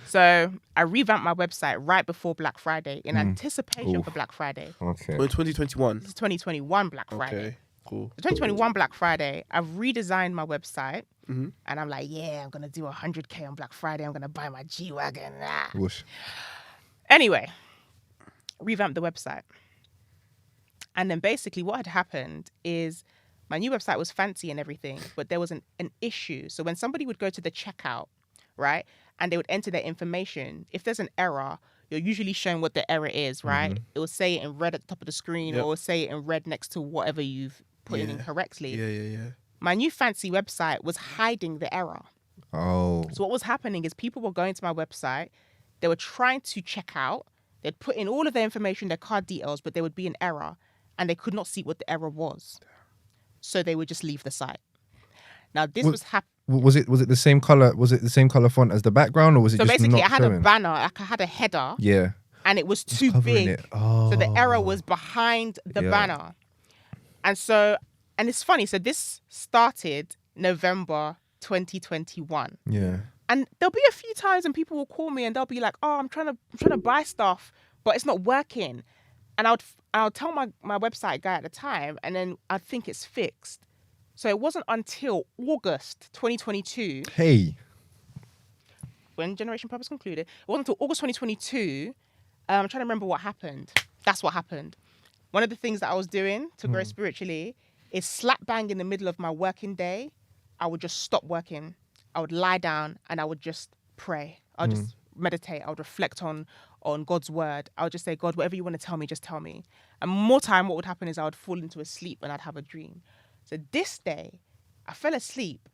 So I revamped my website right before Black Friday in anticipation for Black Friday. Okay. Oh, in 2021. This is 2021 Black Friday. Okay, cool. The 2021 Black Friday, I've redesigned my website. And I'm like, yeah, I'm going to do 100K on Black Friday. I'm going to buy my G-Wagon. Whoosh. Anyway, revamped the website. And then basically what had happened is my new website was fancy and everything, but there was an issue. So when somebody would go to the checkout, right, and they would enter their information, if there's an error, you're usually shown what the error is, right? It will say it in red at the top of the screen, or it will say it in red next to whatever you've put in incorrectly. Yeah. My new fancy website was hiding the error. Oh. So what was happening is people were going to my website, they were trying to check out, they'd put in all of their information, their card details, but there would be an error, and they could not see what the error was. So they would just leave the site. Now this was happening. Was it the same color? Was it the same color font as the background, or was it So just basically, not I had showing? a banner, like I had a header, Yeah. and it was too covering big. it. Oh. So the error was behind the Yeah. banner. And it's funny. So this started November 2021. Yeah. And there'll be a few times when people will call me and they'll be like, "Oh, I'm trying to buy stuff, but it's not working." And I'll tell my website guy at the time, and then I think it's fixed. So it wasn't until August 2022, Hey. when Generation Purpose concluded, it wasn't until August 2022. I'm trying to remember what happened. That's what happened. One of the things that I was doing to grow spiritually is slap bang in the middle of my working day, I would just stop working. I would lie down and I would just pray. I'll just meditate. I would reflect on God's word. I would just say, God, whatever you want to tell me, just tell me. And more time, what would happen is I would fall into a sleep and I'd have a dream. So this day, I fell asleep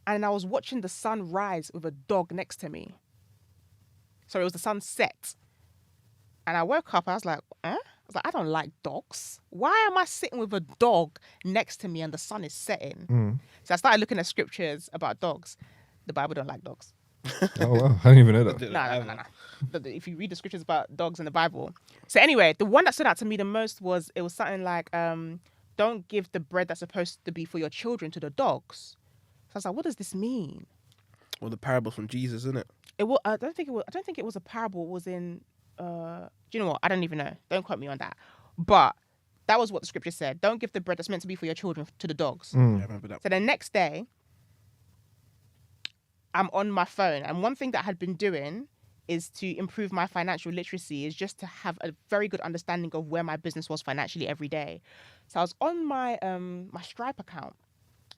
and I was watching the sun rise with a dog next to me. So it was the sunset. And I woke up, I was like, I I don't like dogs. Why am I sitting with a dog next to me and the sun is setting? So I started looking at scriptures about dogs. The Bible don't like dogs. Oh wow, I didn't even know that. No. If you read the scriptures about dogs in the Bible. So anyway, the one that stood out to me the most was, it was something like, don't give the bread that's supposed to be for your children to the dogs. So I was like, what does this mean? Well, the parables from Jesus, isn't it? I don't think it was a parable. It was in. Do you know what? I don't even know. Don't quote me on that. But that was what the scripture said. Don't give the bread that's meant to be for your children to the dogs. Yeah, I remember that. So the next day, I'm on my phone, and one thing that I had been doing is to improve my financial literacy, is just to have a very good understanding of where my business was financially every day. So I was on my my Stripe account,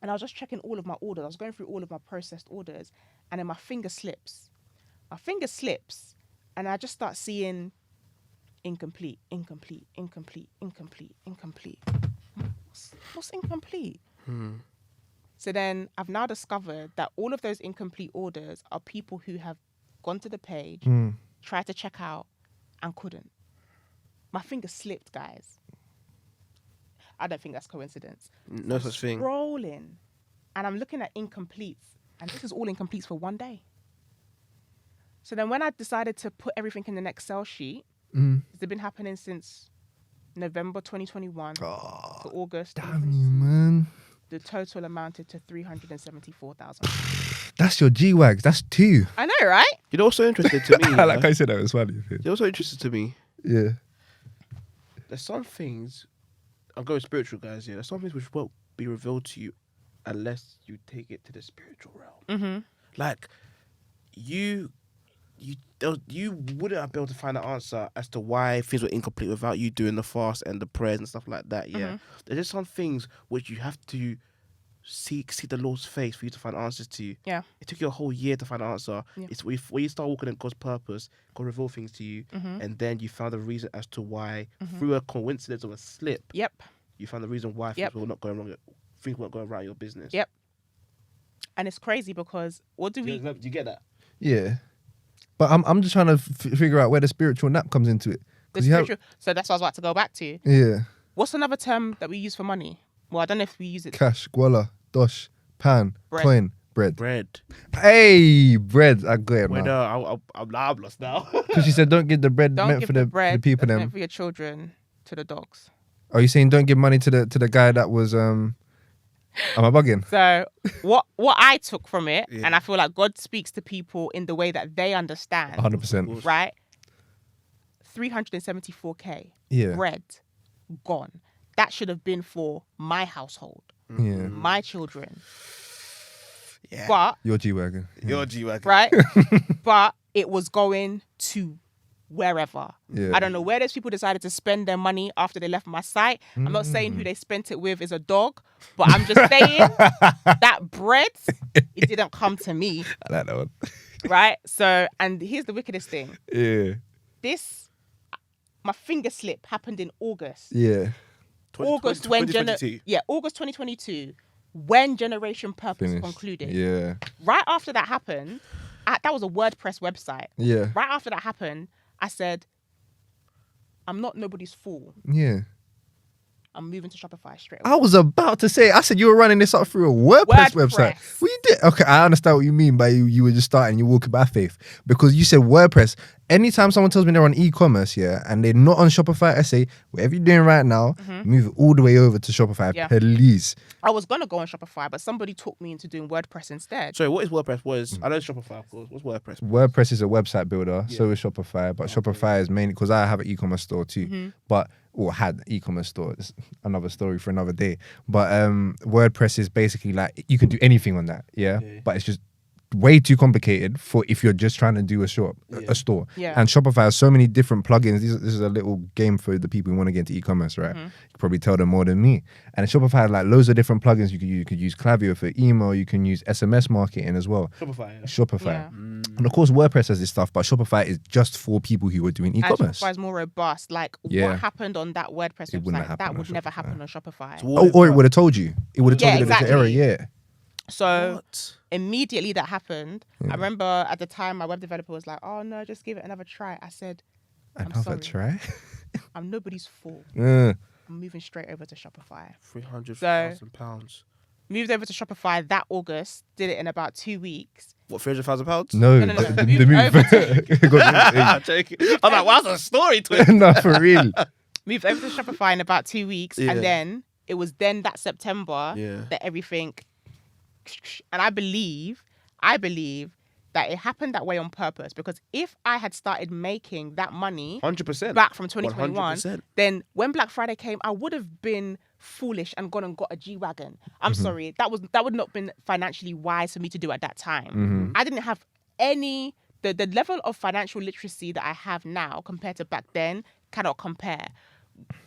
and I was just checking all of my orders. I was going through all of my processed orders, and then my finger slips. And I just start seeing incomplete. What's incomplete? So then I've now discovered that all of those incomplete orders are people who have gone to the page, tried to check out, and couldn't. My finger slipped, guys. I don't think that's coincidence. No such thing. Scrolling, and I'm looking at incompletes, and this is all incompletes for one day. So then when I decided to put everything in an Excel sheet, it's been happening since November 2021 to August. Damn you, man. The total amounted to 374,000. That's your G-Wags. That's 2. I know, right? You know what's so interesting to me? I like how you said that. It was funny. You know what's so interesting to me? Yeah. There's some things, I'm going spiritual, guys, yeah. There's some things which won't be revealed to you unless you take it to the spiritual realm. Mm-hmm. Like, you wouldn't have been able to find an answer as to why things were incomplete without you doing the fast and the prayers and stuff like that, yeah. There's just some things which you have to seek the Lord's face for you to find answers to. Yeah. It took you a whole year to find an answer. Yeah. It's when you start walking in God's purpose, God reveal things to you, and then you found the reason as to why, through a coincidence of a slip, Yep. you found the reason why things were not going wrong. Things weren't going right in your business. Yep. And it's crazy because what do we? Do you get that? Yeah. But I'm just trying to figure out where the spiritual nap comes into it. The spiritual, so that's what I was about to go back to. Yeah. What's another term that we use for money? Well, I don't know if we use it. Cash, guala, dosh, pan, Bread. coin, bread. Bread. Hey, bread. I got it Wait, now. no, I'm lost now. Because she said don't give the bread Don't meant give for the the bread people that's them. meant for your children to the dogs. Are you saying don't give money to the guy that was am I bugging? So what I took from it, and I feel like God speaks to people in the way that they understand. 100%. Right? 374k. Yeah. Bread gone. That should have been for my household, Yeah. my children. Yeah. But Your G-Wagon. Your G-Wagon. right? But it was going to wherever. Yeah. I don't know where those people decided to spend their money after they left my site. I'm not saying who they spent it with is a dog, but I'm just saying that bread, it didn't come to me, I like that one. right? So, and here's the wickedest thing. Yeah. My finger slip happened in August. Yeah. August 2022, when Generation Purpose Finished. concluded. Yeah. Right after that happened, that was a WordPress website. Yeah. Right after that happened, I said, I'm not nobody's fool. Yeah. I'm moving to Shopify straight away. I was about to say, I said you were running this up through a WordPress website. Well, you did. Okay, I understand what you mean by you were just starting, you're walking by faith. Because you said WordPress. Anytime someone tells me they're on e-commerce, yeah, and they're not on Shopify, I say, whatever you're doing right now, move it all the way over to Shopify, please. I was going to go on Shopify, but somebody talked me into doing WordPress instead. Sorry, what is WordPress? I know Shopify, of course. What's WordPress? WordPress is a website builder, so is Shopify. But Shopify is mainly because I have an e-commerce store too. But had an e-commerce store. It's another story for another day. But WordPress is basically like you can do anything on that, yeah. But it's just way too complicated for if you're just trying to do a store. Yeah. And Shopify has so many different plugins. This is a little game for the people who want to get into e-commerce, right? You can probably tell them more than me. And Shopify has like loads of different plugins you could use. You could use Klaviyo for email. You can use SMS marketing as well. Shopify. Yeah. And of course, WordPress has this stuff, but Shopify is just for people who are doing And e-commerce. Shopify is more robust. Like Yeah. what happened on that WordPress It wouldn't website, happen that on would never Shopify. happen on Shopify. Or it would have told you. It would have told Yeah, you that there's an error, exactly. yeah. So immediately that happened, I remember at the time my web developer was like, "Oh no, just give it another try." I said, Another try? "I'm nobody's fool. Uh, I'm moving straight over to Shopify." £300,000. Moved over to Shopify that August. Did it in about 2 weeks. What, £300,000? no, No. the Move move. over I'm joking. I'm like, wow, that's a story to it. No, for real. Moved over to Shopify in about 2 weeks, Yeah. and then it was then that September Yeah. that everything. And I believe that it happened that way on purpose, because if I had started making that money 100%. back from 2021, 100%. then when Black Friday came, I would have been foolish and gone and got a G-Wagon. I'm sorry, that would not have been financially wise for me to do at that time. I didn't have any the level of financial literacy that I have now compared to back then cannot compare.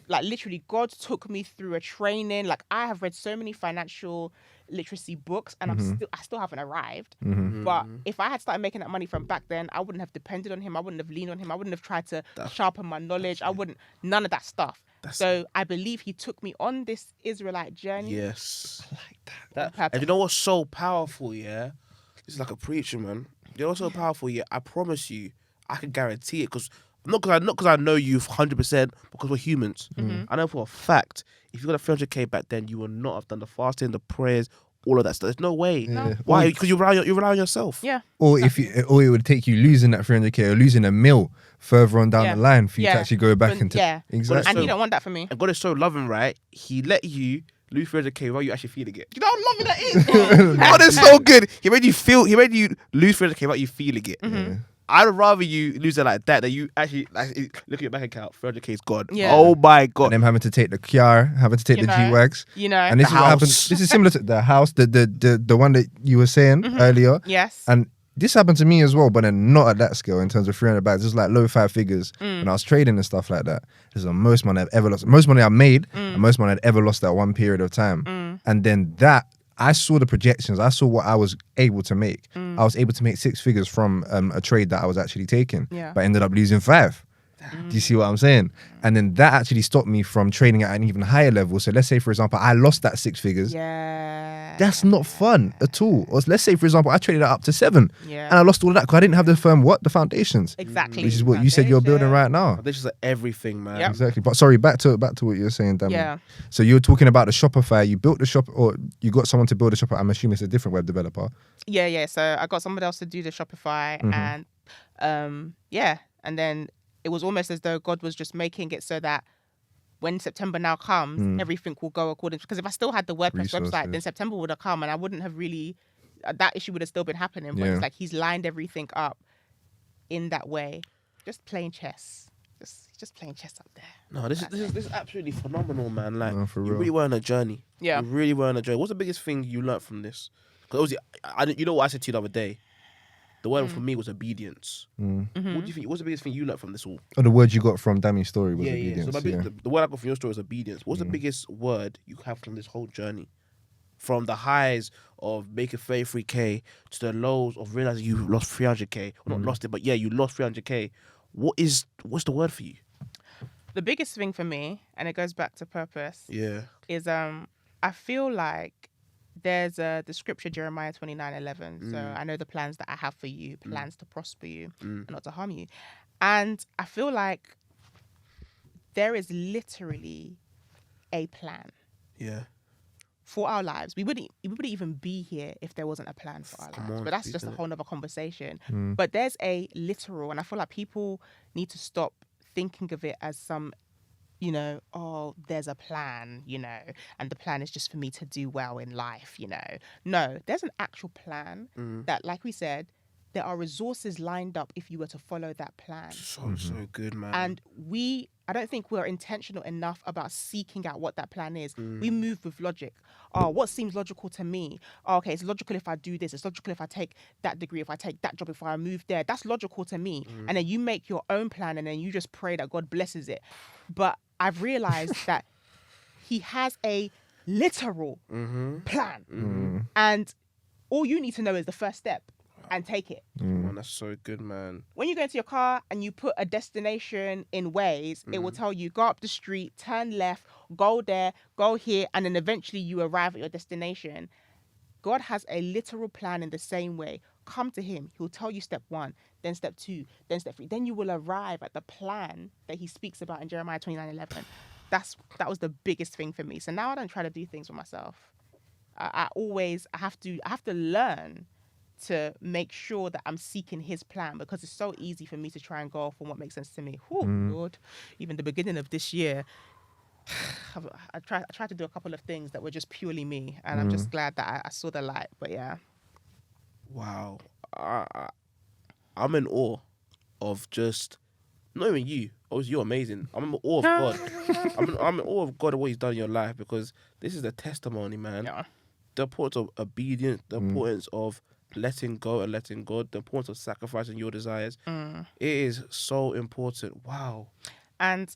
Like literally, God took me through a training. Like I have read so many financial literacy books, and I still haven't arrived. But if I had started making that money from back then, I wouldn't have depended on him. I wouldn't have leaned on him. I wouldn't have tried to sharpen my knowledge. I wouldn't, none of that stuff. So I believe he took me on this Israelite journey. Yes. Like That, purpose. and you know what's so powerful, yeah? This is like a preacher, man. You know what's so powerful, yeah? I promise you, I can guarantee it, because not because I know you 100%, because we're humans. I know for a fact, if you got a 300k back then, you would not have done the fasting, the prayers, all of that stuff. There's no way. Yeah. Why? Because you rely on yourself. Yeah. Or or it would take you losing that 300k or losing a mil further on down Yeah. the line for you to Yeah. actually go back But- into. yeah. Exactly. And he don't want that for me. And God is so loving, right? He let you lose 300k without you actually feeling it. You know how loving that is? God is so good. He made you lose 300k without you feeling it. Mm-hmm. I'd rather you lose it like that than you actually look at your bank account, 300k is gone. Yeah. Oh my God. And them having to take the car, having to take You the know, G-Wags. You know. And this The is what house. happens. This is similar to the house, the one that you were saying earlier. Yes. And this happened to me as well, but then not at that scale in terms of 300 bags. It's like low 5 figures when I was trading and stuff like that. This is the most money I've ever lost. Most money I made and most money I'd ever lost at one period of time. And then I saw the projections. I saw what I was able to make. I was able to make 6 figures from a trade that I was actually taking, Yeah. but ended up losing 5. Do you see what I'm saying? And then that actually stopped me from trading at an even higher level. So let's say, for example, I lost that 6 figures. Yeah. That's not fun at all. Or let's say, for example, I traded it up to 7 Yeah. and I lost all of that because I didn't have the the foundations. Exactly. Which is what you said you're building right now. This is everything, man. Yep. Exactly. But sorry, back to what you were saying, Dammy. Yeah. So you were talking about the Shopify. You built the shop, or you got someone to build a Shopify. I'm assuming it's a different web developer. Yeah. So I got somebody else to do the Shopify, and and then it was almost as though God was just making it so that when September now comes, everything will go according. Because if I still had the WordPress website, Resources. then September would have come, and I wouldn't have really. That issue would have still been happening. But Yeah. it's like he's lined everything up in that way, just playing chess, just playing chess up there. No, this is absolutely phenomenal, man. Like, No, for you real. really were on a journey. Yeah. You really were on a journey. What's the biggest thing you learned from this? Because obviously, you know what I said to you the other day? The word for me was obedience. What do you think? What's the biggest thing you learned from this all? Or the word you got from Dammy's story was Yeah. obedience. So the word I got from your story was obedience. What's the biggest word you have from this whole journey? From the highs of making 33k to the lows of realizing you lost 300k. Or not lost it, but yeah, you lost 300k. What's the word for you? The biggest thing for me, and it goes back to purpose, Yeah. is I feel like there's the scripture Jeremiah 29:11. So I know the plans that I have for you, plans to prosper you and not to harm you. And I feel like there is literally a plan Yeah. for our lives. We wouldn't even be here if there wasn't a plan for our Come lives. on, But that's speak just a to it. whole nother conversation. But there's a literal, and I feel like people need to stop thinking of it as some, oh, there's a plan, and the plan is just for me to do well in life, No, there's an actual plan that, like we said, there are resources lined up if you were to follow that plan. So good, man. And I don't think we're intentional enough about seeking out what that plan is. We move with logic. Oh, what seems logical to me? Oh, okay, it's logical if I do this. It's logical if I take that degree, if I take that job, if I move there. That's logical to me. And then you make your own plan and then you just pray that God blesses it. But I've realized that he has a literal plan. And all you need to know is the first step and take it. Man, that's so good, man. When you go into your car and you put a destination in Waze, it will tell you, go up the street, turn left, go there, go here, and then eventually you arrive at your destination. God has a literal plan in the same way. Come to him. He'll tell you step 1, then step 2, then step 3. Then you will arrive at the plan that he speaks about in Jeremiah 29:11. That was the biggest thing for me. So now I don't try to do things for myself. I have to learn to make sure that I'm seeking his plan, because it's so easy for me to try and go off on what makes sense to me. Oh, Lord. Even the beginning of this year, I tried to do a couple of things that were just purely me, and I'm just glad that I saw the light. But yeah. Wow. I'm in awe of just, not even you. Obviously, you're amazing. I'm in awe of God. I'm in awe of God and what he's done in your life, because this is a testimony, man. Yeah. The importance of obedience, the importance of letting go and letting God, the importance of sacrificing your desires. It is so important. Wow. And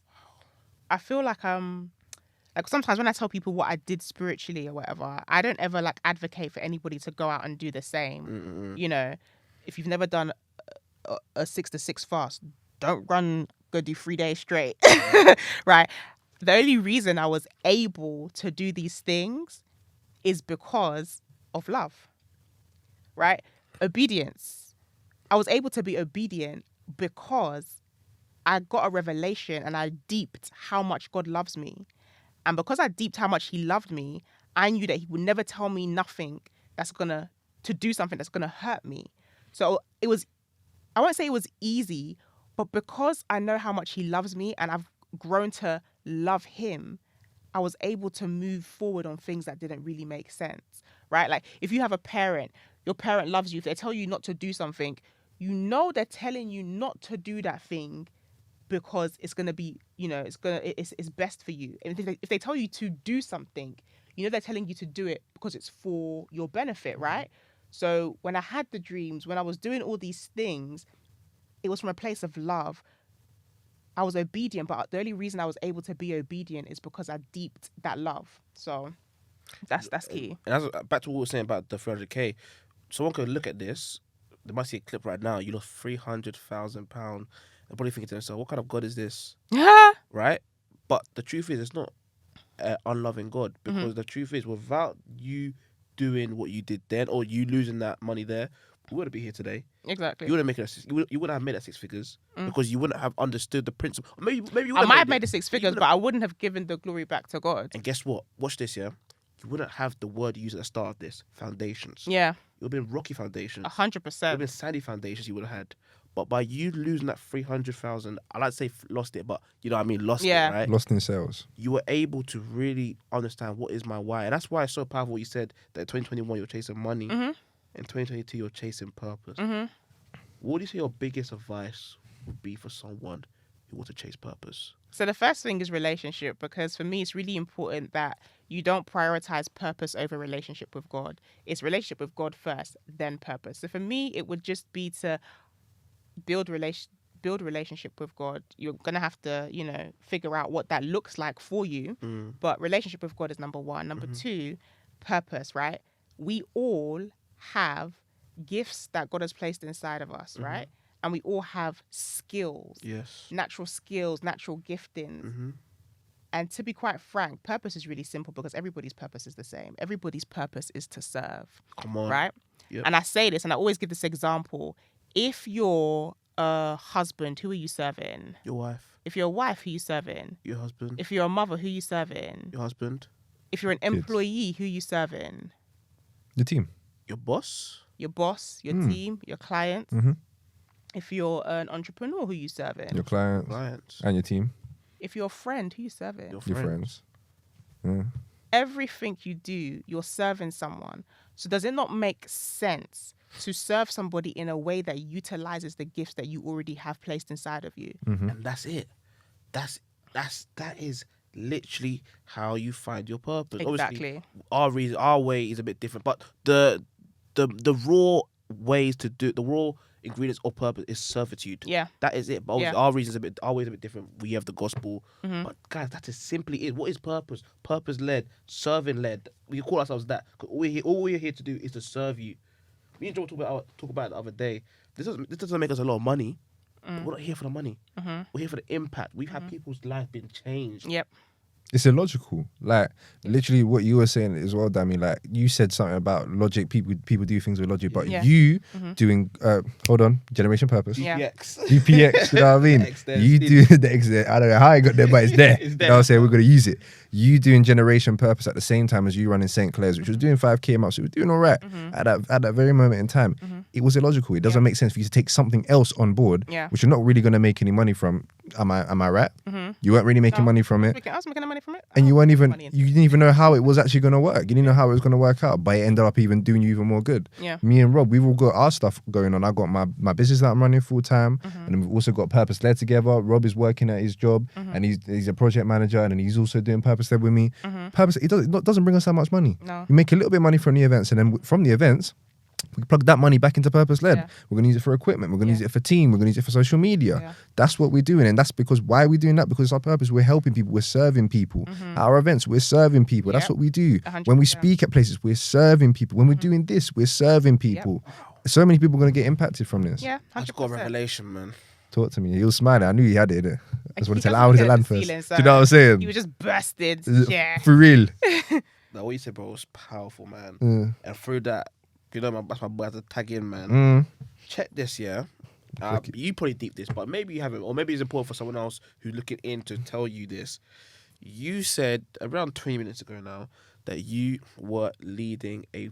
I feel like sometimes when I tell people what I did spiritually or whatever, I don't ever advocate for anybody to go out and do the same. If you've never done a 6 to 6 fast, don't go do 3 days straight. Right? the only reason I was able to do these things is because of love, right? Obedience. I was able to be obedient because I got a revelation and I deeped how much God loves me. And because I deeped how much he loved me, I knew that he would never tell me nothing to do something that's gonna hurt me. So it was, I won't say it was easy, but because I know how much he loves me and I've grown to love him, I was able to move forward on things that didn't really make sense, right? Like if you have a parent, your parent loves you. If they tell you not to do something, you know they're telling you not to do that thing because it's going to be, it's best for you. And if they tell you to do something, they're telling you to do it because it's for your benefit, right? So when I had the dreams, when I was doing all these things, it was from a place of love. I was obedient, but the only reason I was able to be obedient is because I deeped that love. So that's key. And that's back to what we were saying about the 300k. Someone could look at this. They might see a clip right now. You lost £300,000. They're probably thinking to themselves, "What kind of God is this?" Right? But the truth is, it's not an unloving God, because the truth is, without you doing what you did then, or you losing that money there, we wouldn't be here today. Exactly. You wouldn't you wouldn't have made that six figures because you wouldn't have understood the principle. Maybe you I might have made the six figures, but I wouldn't have given the glory back to God. And guess what? Watch this, yeah. You wouldn't have the word you used at the start of this, foundations. Yeah. It would have been rocky foundations. 100%. It would have been sandy foundations you would have had. But by you losing that 300,000, I like to say lost it, but you know what I mean, lost it, right? Lost in sales. You were able to really understand what is my why. And that's why it's so powerful what you said that in 2021 you're chasing money. In 2022 you're chasing purpose. What do you say your biggest advice would be for someone who wants to chase purpose? So the first thing is relationship, because for me it's really important that you don't prioritize purpose over relationship with God. It's relationship with God first, then purpose. So for me, it would just be to build relationship with God. You're gonna have to, figure out what that looks like for you. But relationship with God is number one. Number two, purpose, right? We all have gifts that God has placed inside of us, right? And we all have skills. Yes. Natural skills, natural giftings. And to be quite frank, purpose is really simple because everybody's purpose is the same. Everybody's purpose is to serve. Come on. Right? Yep. And I say this, and I always give this example. If you're a husband, who are you serving? Your wife. If you're a wife, who are you serving? Your husband. If you're a mother, who are you serving? Your husband. If you're an employee, who are you serving? The team. Your boss. Your boss, your team, your clients. If you're an entrepreneur, who are you serving? Your clients. And your team. If you're a friend, who are you serving? Your Your friends. friends. Everything you do, you're serving someone. So does it not make sense to serve somebody in a way that utilizes the gifts that you already have placed inside of you? And that's it. That is literally how you find your purpose. Exactly. Obviously, our way is a bit different, but the raw ways to do the raw ingredients of purpose is servitude. Yeah. That is it. But obviously our way is a bit different. We have the gospel. But guys, that is simply it. What is purpose? Purpose led, serving led. We call ourselves that. All we're here to do is to serve you. Me and Joe talk about it the other day. This doesn't make us a lot of money. But we're not here for the money. We're here for the impact. We've had people's life being changed. Yep. It's illogical. Like, literally what you were saying as well, Dammy, like, you said something about logic. People do things with logic, but you doing, hold on, generation purpose. GPX. GPX, you know what I mean? You do the X there. I don't know how I got there, but it's there. You know what I'm saying? We're going to use it. You doing generation purpose at the same time as you running Saint Claire's, which was doing 5K a month, so it was doing all right at that very moment in time. It was illogical. It doesn't make sense for you to take something else on board, which you're not really going to make any money from. Am I right? You weren't really making money from it. I was making money from it. And you didn't even know how it was actually going to work. You didn't know how it was going to work out, but it ended up even doing you even more good. Yeah. Me and Rob, we've all got our stuff going on. I got my business that I'm running full time, and then we've also got Purpose Led together. Rob is working at his job, and he's a project manager, and then he's also doing Purpose Led with me. Purpose, it doesn't bring us that much money. No. You make a little bit of money from the events, and then from the events, we plug that money back into Purpose Led. Yeah. We're going to use it for equipment. We're going to use it for team. We're going to use it for social media. That's what we're doing. And that's because, why are we doing that? Because it's our purpose. We're helping people. We're serving people. At our events, we're serving people. That's what we do. 100%. When we speak at places, we're serving people. When we're doing this, we're serving people. So many people are going to get impacted from this. Yeah, 100%. I just got a revelation, man. Talk to me. He was smiling. I knew he had it. Innit? I just wanted to He land doesn't land look at the first. ceiling, Do you know what I'm so saying? He was just bursted. Yeah. For real. Like what you said, bro, was powerful, man. Yeah. And through that, you know, that's my boy had to tag in, man. Check this, yeah. You probably deep this, but maybe you haven't, or maybe it's important for someone else who's looking in to tell you this. You said around 20 minutes ago now that you were leading a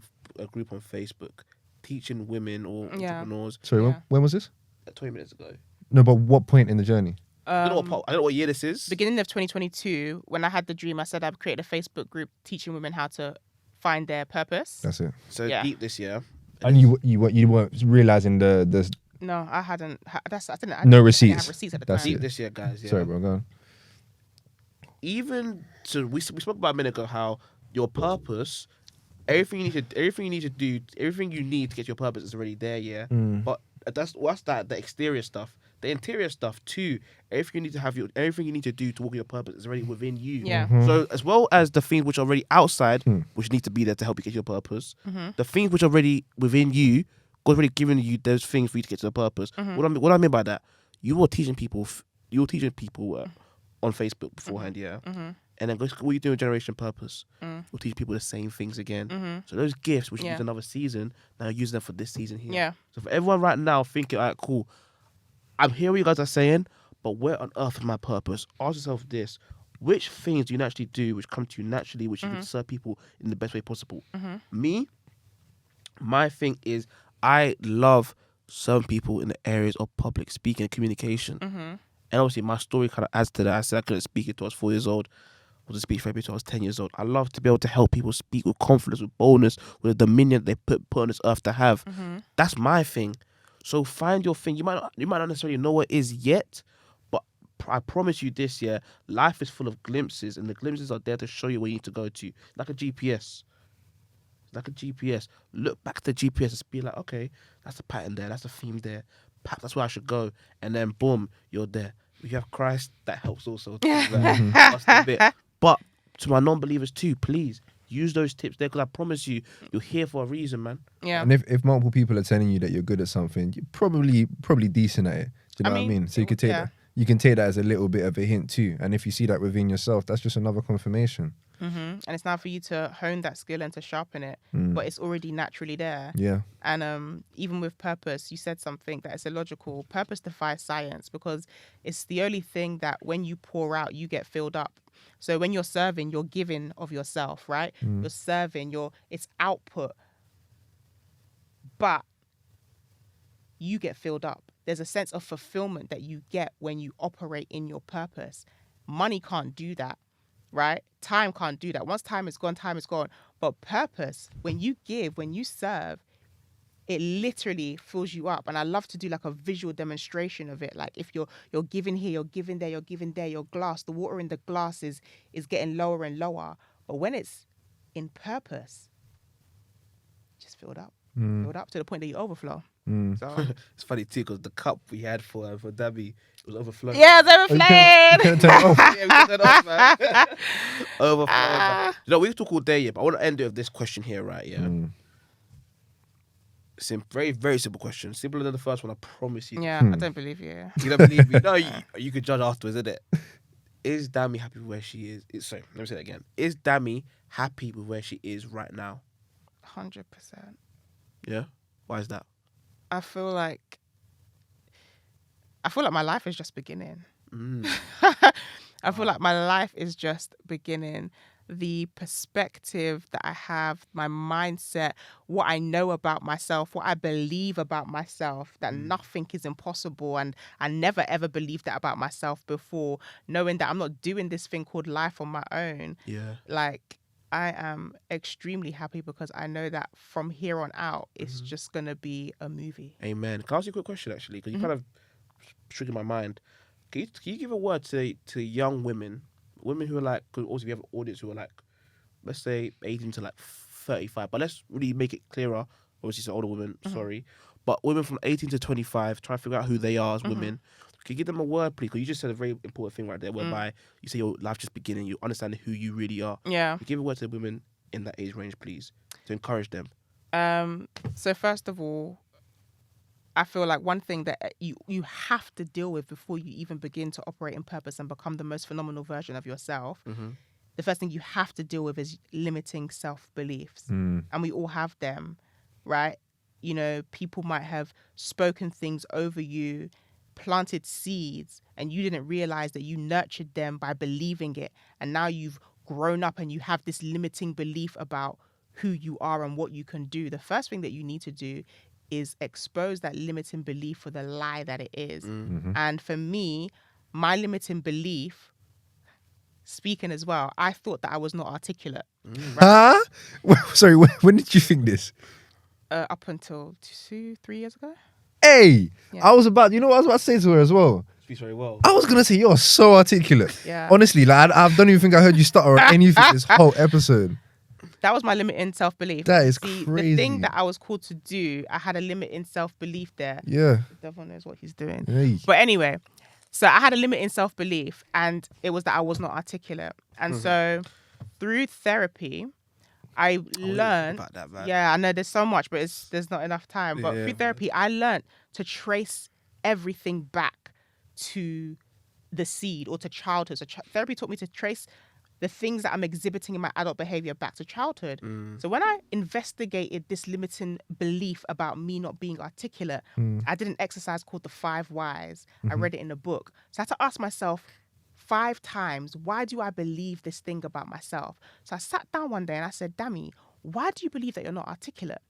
group on Facebook teaching women or entrepreneurs. Sorry, Yeah. when was this? 20 minutes ago. No, but what point in the journey? I don't know what year this is. Beginning of 2022, when I had the dream, I said I'd create a Facebook group teaching women how to find their purpose. That's it. So Yeah. deep this year. And you weren't realizing the No, I hadn't. I didn't. I No didn't receipts. have receipts at the That's time. Deep this year, guys. Yeah. Sorry, bro. Go on. Even so, we spoke about a minute ago how your purpose, everything you need to do, everything you need to get your purpose is already there. Yeah. But that's the exterior stuff. The interior stuff too. Everything you need to do to walk in your purpose is already within you. Yeah. So as well as the things which are already outside, which need to be there to help you get your purpose, the things which are already within you, God's already given you those things for you to get to the purpose. What I mean by that, you were teaching people. On Facebook beforehand, yeah. And then what you do in Generation Purpose, you'll teach people the same things again. So those gifts, which you use another season, now use them for this season here. Yeah. So for everyone right now thinking, all right, cool, I'm hearing what you guys are saying, but where on earth is my purpose? Ask yourself this: which things do you naturally do, which come to you naturally, which you can serve people in the best way possible? Me, my thing is I love serving people in the areas of public speaking and communication. And obviously, my story kind of adds to that. I said I couldn't speak it till I was 4 years old. I was a speech therapy till I was 10 years old. I love to be able to help people speak with confidence, with boldness, with the dominion they put on this earth to have. That's my thing. So find your thing. You might not necessarily know what it is yet, but I promise you this, yeah, life is full of glimpses, and the glimpses are there to show you where you need to go to. Like a GPS. Look back at the GPS and be like, okay, that's a pattern there, that's a theme there. Perhaps that's where I should go. And then boom, you're there. If you have Christ, that helps also. That's the bit. But to my non-believers too, please use those tips there, because I promise you, you're here for a reason, man. Yeah. And if multiple people are telling you that you're good at something, you're probably decent at it. Do you know what I mean? So you could take that. You can take that as a little bit of a hint too. And if you see that within yourself, that's just another confirmation. And it's now for you to hone that skill and to sharpen it, but it's already naturally there. Yeah. And even with purpose, you said something that is illogical. Purpose defies science, because it's the only thing that when you pour out, you get filled up. So when you're serving, you're giving of yourself, right? You're serving, it's output, but you get filled up. There's a sense of fulfillment that you get when you operate in your purpose. Money can't do that, right? Time can't do that. Once time is gone, time is gone. But purpose, when you give, when you serve, it literally fills you up. And I love to do like a visual demonstration of it. Like if you're giving here, you're giving there, you're giving there, your glass, the water in the glass is getting lower and lower. But when it's in purpose, just filled up to the point that you overflow. So, it's funny too, because the cup we had for Dammy was overflowing. yeah, it's overflowing. Couldn't turn it off. Yeah, we took that off, man. Overflowing. Man. You know, we can talk all day, yeah, but I want to end it with this question here, right? Yeah. Very, very simple question. Simpler than the first one, I promise you. Yeah, I don't believe you. You don't believe me? No, you could judge afterwards, isn't it? Is Dammy happy with where she is? Sorry, let me say that again. Is Dammy happy with where she is right now? 100%. Yeah? Why is that? I feel like my life is just beginning. I feel like my life is just beginning. The perspective that I have, my mindset, what I know about myself, what I believe about myself, that nothing is impossible. And I never ever believed that about myself before, knowing that I'm not doing this thing called life on my own. Yeah. Like, I am extremely happy because I know that from here on out, it's just going to be a movie. Amen. Can I ask you a quick question, actually? Because you kind of triggered my mind. Can you give a word to young women who are like, because also we have an audience who are like, let's say 18 to like 35, but let's really make it clearer. Obviously, it's an older women, sorry. But women from 18 to 25, try to figure out who they are as women. Can you give them a word, please? Because you just said a very important thing right there, whereby you say your life just beginning, you understand who you really are. Yeah. Give a word to the women in that age range, please, to encourage them. So first of all, I feel like one thing that you have to deal with before you even begin to operate in purpose and become the most phenomenal version of yourself, the first thing you have to deal with is limiting self-beliefs. And we all have them, right? You know, people might have spoken things over you, planted seeds, and you didn't realize that you nurtured them by believing it. And now you've grown up and you have this limiting belief about who you are and what you can do. The first thing that you need to do is expose that limiting belief for the lie that it is. And for me, my limiting belief, speaking as well, I thought that I was not articulate. Huh? Sorry, when did you think this? Up until 2-3 years ago. Hey, Yeah. I was about, you know what I was about to say to her as well? Speaks very well. I was going to say, you're so articulate. Yeah. Honestly, like, I don't even think I heard you stutter or anything this whole episode. That was my limit in self-belief. That is See, crazy. the thing that I was called to do, I had a limit in self-belief there. Yeah. The devil knows what he's doing. Hey. But anyway, so I had a limit in self-belief, and it was that I was not articulate. And so through therapy, I learned. About that, man. Yeah, I know there's so much, but there's not enough time. But Yeah. through therapy, I learned to trace everything back to the seed or to childhood. So therapy taught me to trace the things that I'm exhibiting in my adult behavior back to childhood. So when I investigated this limiting belief about me not being articulate, I did an exercise called the 5 whys. I read it in a book. So I had to ask myself 5 times, why do I believe this thing about myself? So I sat down one day and I said, Dammy, why do you believe that you're not articulate?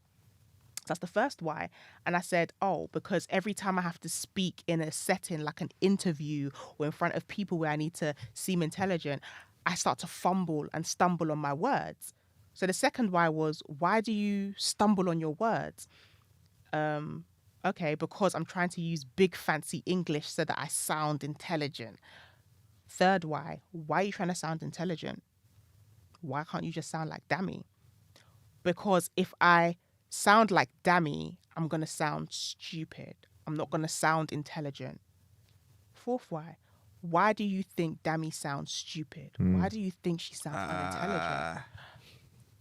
That's the first why. And I said, oh, because every time I have to speak in a setting like an interview or in front of people where I need to seem intelligent, I start to fumble and stumble on my words. So the second why was, why do you stumble on your words? Okay, because I'm trying to use big fancy English so that I sound intelligent. Third why are you trying to sound intelligent? Why can't you just sound like Dammy? Because if I sound like Dammy, I'm going to sound stupid. I'm not going to sound intelligent. Fourth why do you think Dammy sounds stupid? Why do you think she sounds unintelligent?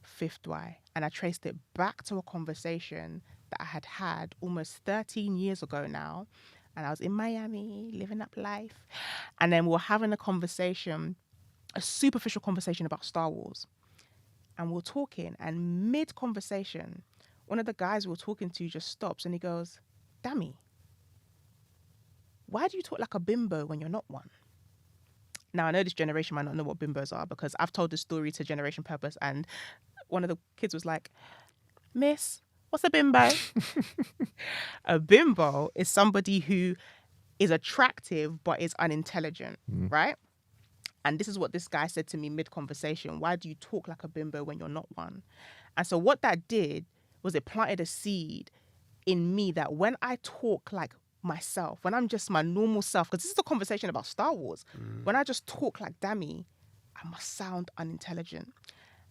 Fifth why, and I traced it back to a conversation that I had almost 13 years ago now. And I was in Miami, living up life. And then we were having a conversation, a superficial conversation about Star Wars. And we were talking, and mid-conversation, one of the guys we were talking to just stops and he goes, Dammy, why do you talk like a bimbo when you're not one? Now, I know this generation might not know what bimbos are because I've told this story to Generation Purpose and one of the kids was like, Miss, what's a bimbo? A bimbo is somebody who is attractive but is unintelligent, right? And this is what this guy said to me mid-conversation. Why do you talk like a bimbo when you're not one? And so what that did was it planted a seed in me that when I talk like myself, when I'm just my normal self, because this is a conversation about Star Wars, when I just talk like Dammy, I must sound unintelligent.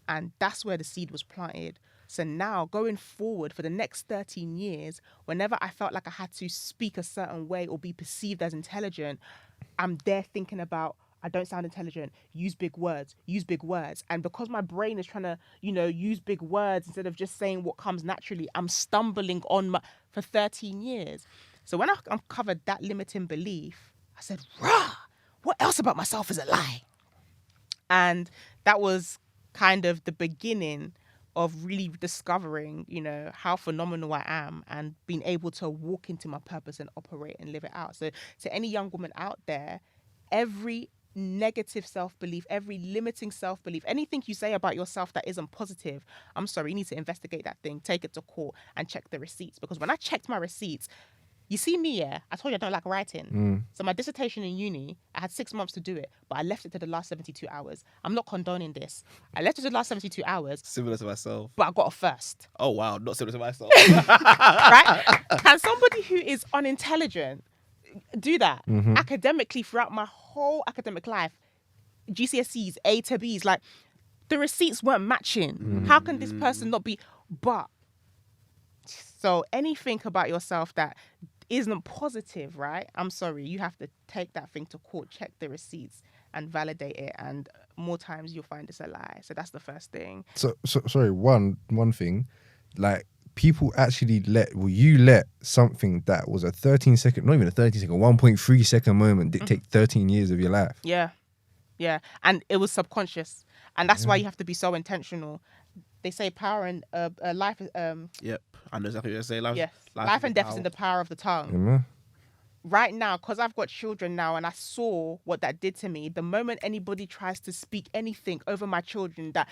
And that's where the seed was planted. So now going forward for the next 13 years, whenever I felt like I had to speak a certain way or be perceived as intelligent, I'm there thinking about, I don't sound intelligent, use big words. And because my brain is trying to, use big words instead of just saying what comes naturally, I'm stumbling on for 13 years. So when I uncovered that limiting belief, I said, rah, what else about myself is a lie? And that was kind of the beginning of really discovering, how phenomenal I am and being able to walk into my purpose and operate and live it out. So to any young woman out there, every negative self-belief, every limiting self-belief, anything you say about yourself that isn't positive, I'm sorry, you need to investigate that thing, take it to court and check the receipts. Because when I checked my receipts, you see me, yeah, I told you I don't like writing. So my dissertation in uni, I had 6 months to do it, but I left it to the last 72 hours. I'm not condoning this. I left it to the last 72 hours. Similar to myself. But I got a first. Oh, wow. Not similar to myself. Right? Can somebody who is unintelligent do that? Academically, throughout my whole academic life, GCSEs, A to Bs, like the receipts weren't matching. How can this person not be? But so anything about yourself that isn't positive, right? I'm sorry, you have to take that thing to court, check the receipts and validate it. And more times you'll find it's a lie. So that's the first thing. So sorry, one thing, like people actually you let something that was a 13-second, not even a 13-second, 1.3-second moment dictate 13 years of your life. Yeah. And it was subconscious. And that's why you have to be so intentional. They say power and life is Yep, I know exactly what you're saying. life and death is in the power of the tongue. Yeah. Right now, because I've got children now and I saw what that did to me, the moment anybody tries to speak anything over my children that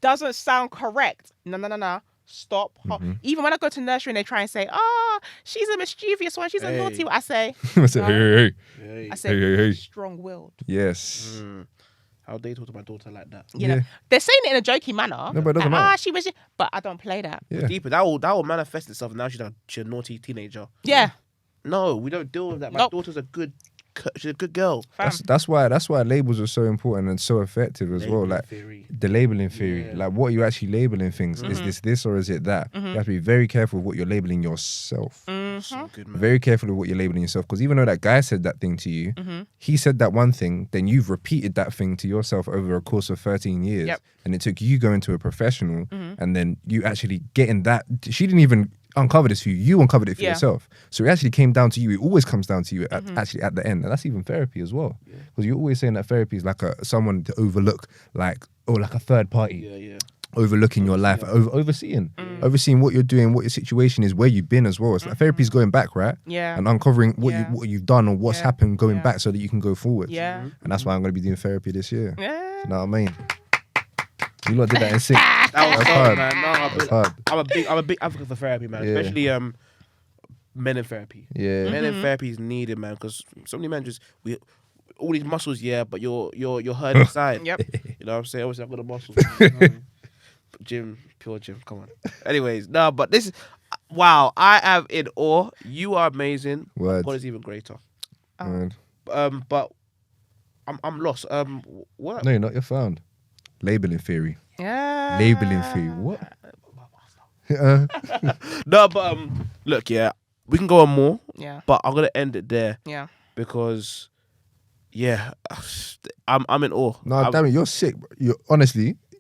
doesn't sound correct, no, stop. Even when I go to nursery and they try and say, oh, she's a mischievous one, she's a naughty one, I say, I say, hey. I say, Hey. strong-willed. Yes. How they talk to my daughter like that? You know, they're saying it in a jokey manner. No, but it doesn't matter. She was, but I don't play that. Yeah. Deeper, that will manifest itself. Now she's a naughty teenager. Yeah. No, we don't deal with that. My Nope. daughter's she's a good girl. Fam. That's why labels are so important and so effective as well. Like Theory. the labeling theory, Yeah. like what are you actually labeling things? Is this or is it that? You have to be very careful with what you're labeling yourself. So good, man. Very careful with what you're labeling yourself, because even though that guy said that thing to you, he said that one thing, then you've repeated that thing to yourself over a course of 13 years. Yep. And it took you going to a professional and then you actually getting that. She didn't even uncover this for you. You uncovered it for yourself. So it actually came down to you. It always comes down to you actually at the end. And that's even therapy as well. Because you're always saying that therapy is like someone to overlook, like a third party. Yeah. Overlooking your life, overseeing what you're doing, what your situation is, where you've been as well. It's like therapy's going back, right? Yeah. And uncovering what you've done or what's happened going Yeah. back so that you can go forward. Yeah. And that's why I'm going to be doing therapy this year. Yeah. You know what I mean? You lot did that in sync. That was That's hard, hard. man. No, That's hard. I'm a big advocate for therapy, man. Yeah. Especially men in therapy. Yeah. Men in therapy is needed, man, because so many men all these muscles, but you're hurt inside. Yep. You know what I'm saying? Obviously, I've got the muscles. Pure gym. Come on. Anyways, no, but this is wow. I am in awe. You are amazing. Word. God is even greater. Word. But I'm lost. What? No, you're not. You're found. Labeling theory. Yeah. Labeling theory. What? No, but look, we can go on more. Yeah. But I'm gonna end it there Yeah. because, I'm in awe. No, damn it, you're sick.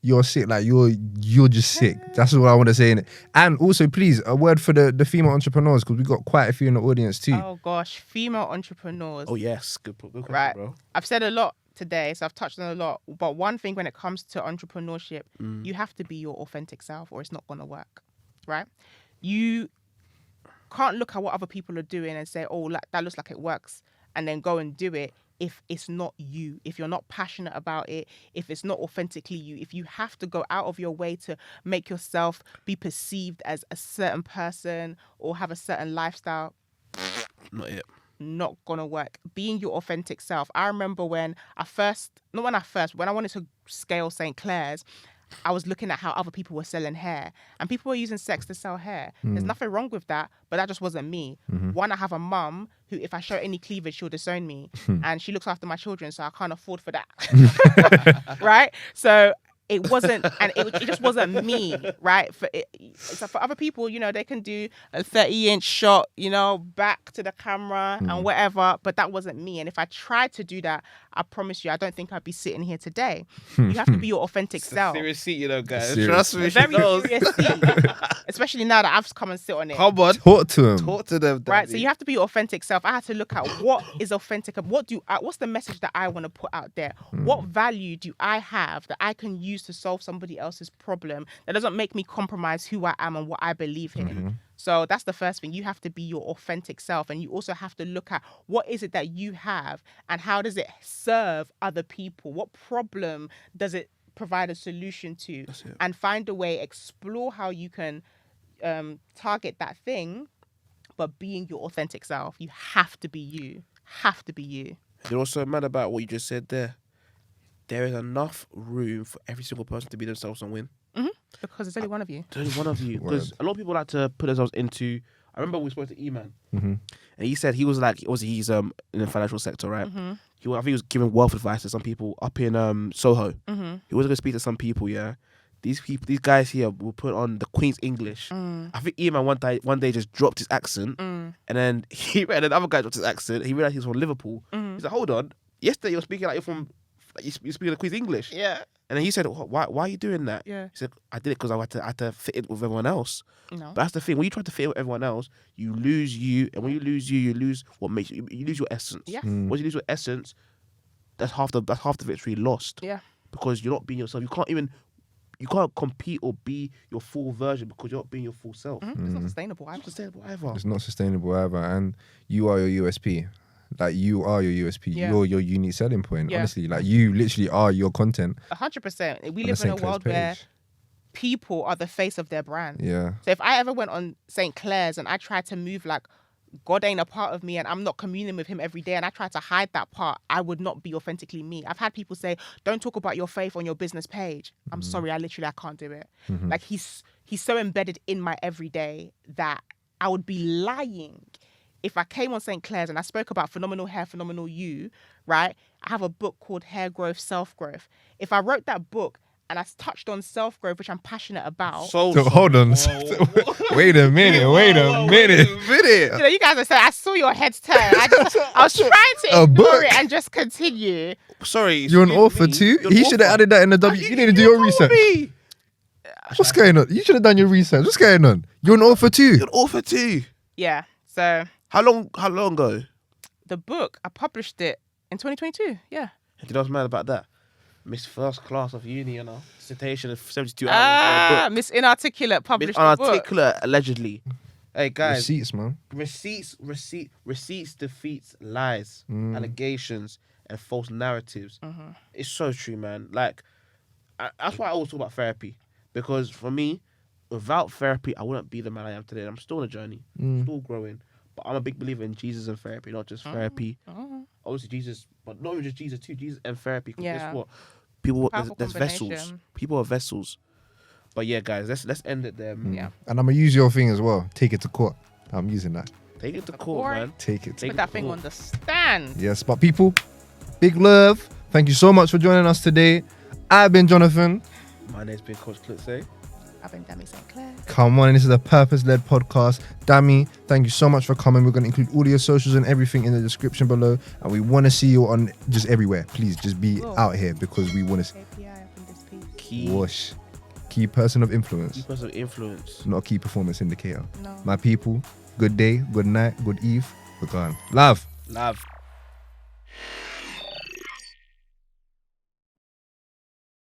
You're sick. Like you're just sick. That's what I want to say. Innit? And also, please, a word for the female entrepreneurs, because we've got quite a few in the audience too. Oh gosh, female entrepreneurs. Oh yes, good question, Right. bro. I've said a lot today, so I've touched on a lot. But one thing when it comes to entrepreneurship, you have to be your authentic self, or it's not gonna work. Right? You can't look at what other people are doing and say, "Oh, that looks like it works," and then go and do it. If it's not you, if you're not passionate about it, if it's not authentically you, if you have to go out of your way to make yourself be perceived as a certain person or have a certain lifestyle, not gonna work. Being your authentic self. I remember when I wanted to scale Saint Claire's, I was looking at how other people were selling hair, and people were using sex to sell hair. There's nothing wrong with that, but that just wasn't me. One, I have a mum who, if I show any cleavage, she'll disown me, and she looks after my children, so I can't afford for that. Right? So it wasn't, and it just wasn't me, right? So for other people, they can do a 30-inch shot, back to the camera and whatever, but that wasn't me. And if I tried to do that, I promise you, I don't think I'd be sitting here today. You have to be your authentic self. Serious seat, guys. Serious. Trust me, Very serious seat. Especially now that I've come and sit on it. Come on, Talk to him. talk to them. Right, Daddy. so you have to be your authentic self. I had to look at what is authentic, what's the message that I want to put out there? What value do I have that I can use to solve somebody else's problem that doesn't make me compromise who I am and what I believe in? So that's the first thing. You have to be your authentic self, and you also have to look at what is it that you have and how does it serve other people? What problem does it provide a solution to? And find a way, explore how you can target that thing, but being your authentic self. You have to be you. Have to be you. You're also mad about what you just said there. There is enough room for every single person to be themselves and win. Because there's only one of you. There's only one of you. Because a lot of people like to put themselves into. I remember we spoke to E-Man, and he said he was like, he's in the financial sector, right? I think he was giving wealth advice to some people up in Soho. He was going to speak to some people, yeah. These guys here will put on the Queen's English. I think E-Man one day just dropped his accent, and then the other guy dropped his accent. He realized he was from Liverpool. He's like, hold on. Yesterday you were speaking like you're from Like, you speak the Queen's English. Yeah. And then he said, why are you doing that? Yeah. He said, I did it because I had to fit in with everyone else. No. But that's the thing. When you try to fit in with everyone else, you lose you. And when you lose you, you lose what makes you lose your essence. Yes. Once you lose your essence, that's half the victory lost. Yeah. Because you're not being yourself. You can't compete or be your full version because you're not being your full self. It's not sustainable. It's not sustainable either. It's not sustainable ever, and you are your USP. Like, you are your USP. Yeah. You're your unique selling point. Yeah. Honestly, like, you literally are your content. 100%. We on live the in a St. Clair's world where page. people are the face of their brand. Yeah. So if I ever went on St. Clair's and I tried to move like God ain't a part of me and I'm not communing with him every day and I tried to hide that part, I would not be authentically me. I've had people say, don't talk about your faith on your business page. I'm sorry, I can't do it. Like he's so embedded in my everyday that I would be lying if I came on St. Clair's and I spoke about phenomenal hair, phenomenal you, right? I have a book called Hair Growth, Self-Growth. If I wrote that book and I touched on self-growth, which I'm passionate about. So hold on. Wait a minute. You know, you guys are saying, I saw your heads turn. I was trying to A ignore book? it and just continue. Sorry. You're an author too? He should have added that in the W. You need to do your research. What's going on? You should have done your research. What's going on? You're an author too. You're an author too. Yeah. So How long ago? the book, I published it in 2022. Yeah. Do you know what's mad about that? Miss First Class of Uni, you know. Citation of 72 hours. for a book. Miss Inarticulate Miss published the book. Unarticulate, allegedly. Hey, guys. Receipts, man. Receipts defeats lies, allegations, and false narratives. It's so true, man. Like, that's why I always talk about therapy. Because for me, without therapy, I wouldn't be the man I am today. I'm still on a journey, still growing. But I'm a big believer in Jesus and therapy, not just therapy. Obviously, Jesus, but not even just Jesus too. Jesus and therapy. Because guess what? People, Powerful there's vessels. combination. People are vessels. But yeah, guys, let's end it there. Yeah. And I'm gonna use your thing as well. Take it to court. I'm using that. Take it to court, Alright. man. Take it. Take Put it that to thing court. on the stand. Yes, but people, big love. Thank you so much for joining us today. I've been Jonathan. My name's been Coach Klutze. I've been Dammy Saint Claire. Come on, this is a purpose-led podcast. Dammy, thank you so much for coming. We're going to include all your socials and everything in the description below. And we want to see you on just everywhere. Please, just be out here because we want to KPI up in this piece. key person of influence, Keepers of influence. not a key performance indicator. No. My people, good day, good night, good eve. We're gone. Love. Love.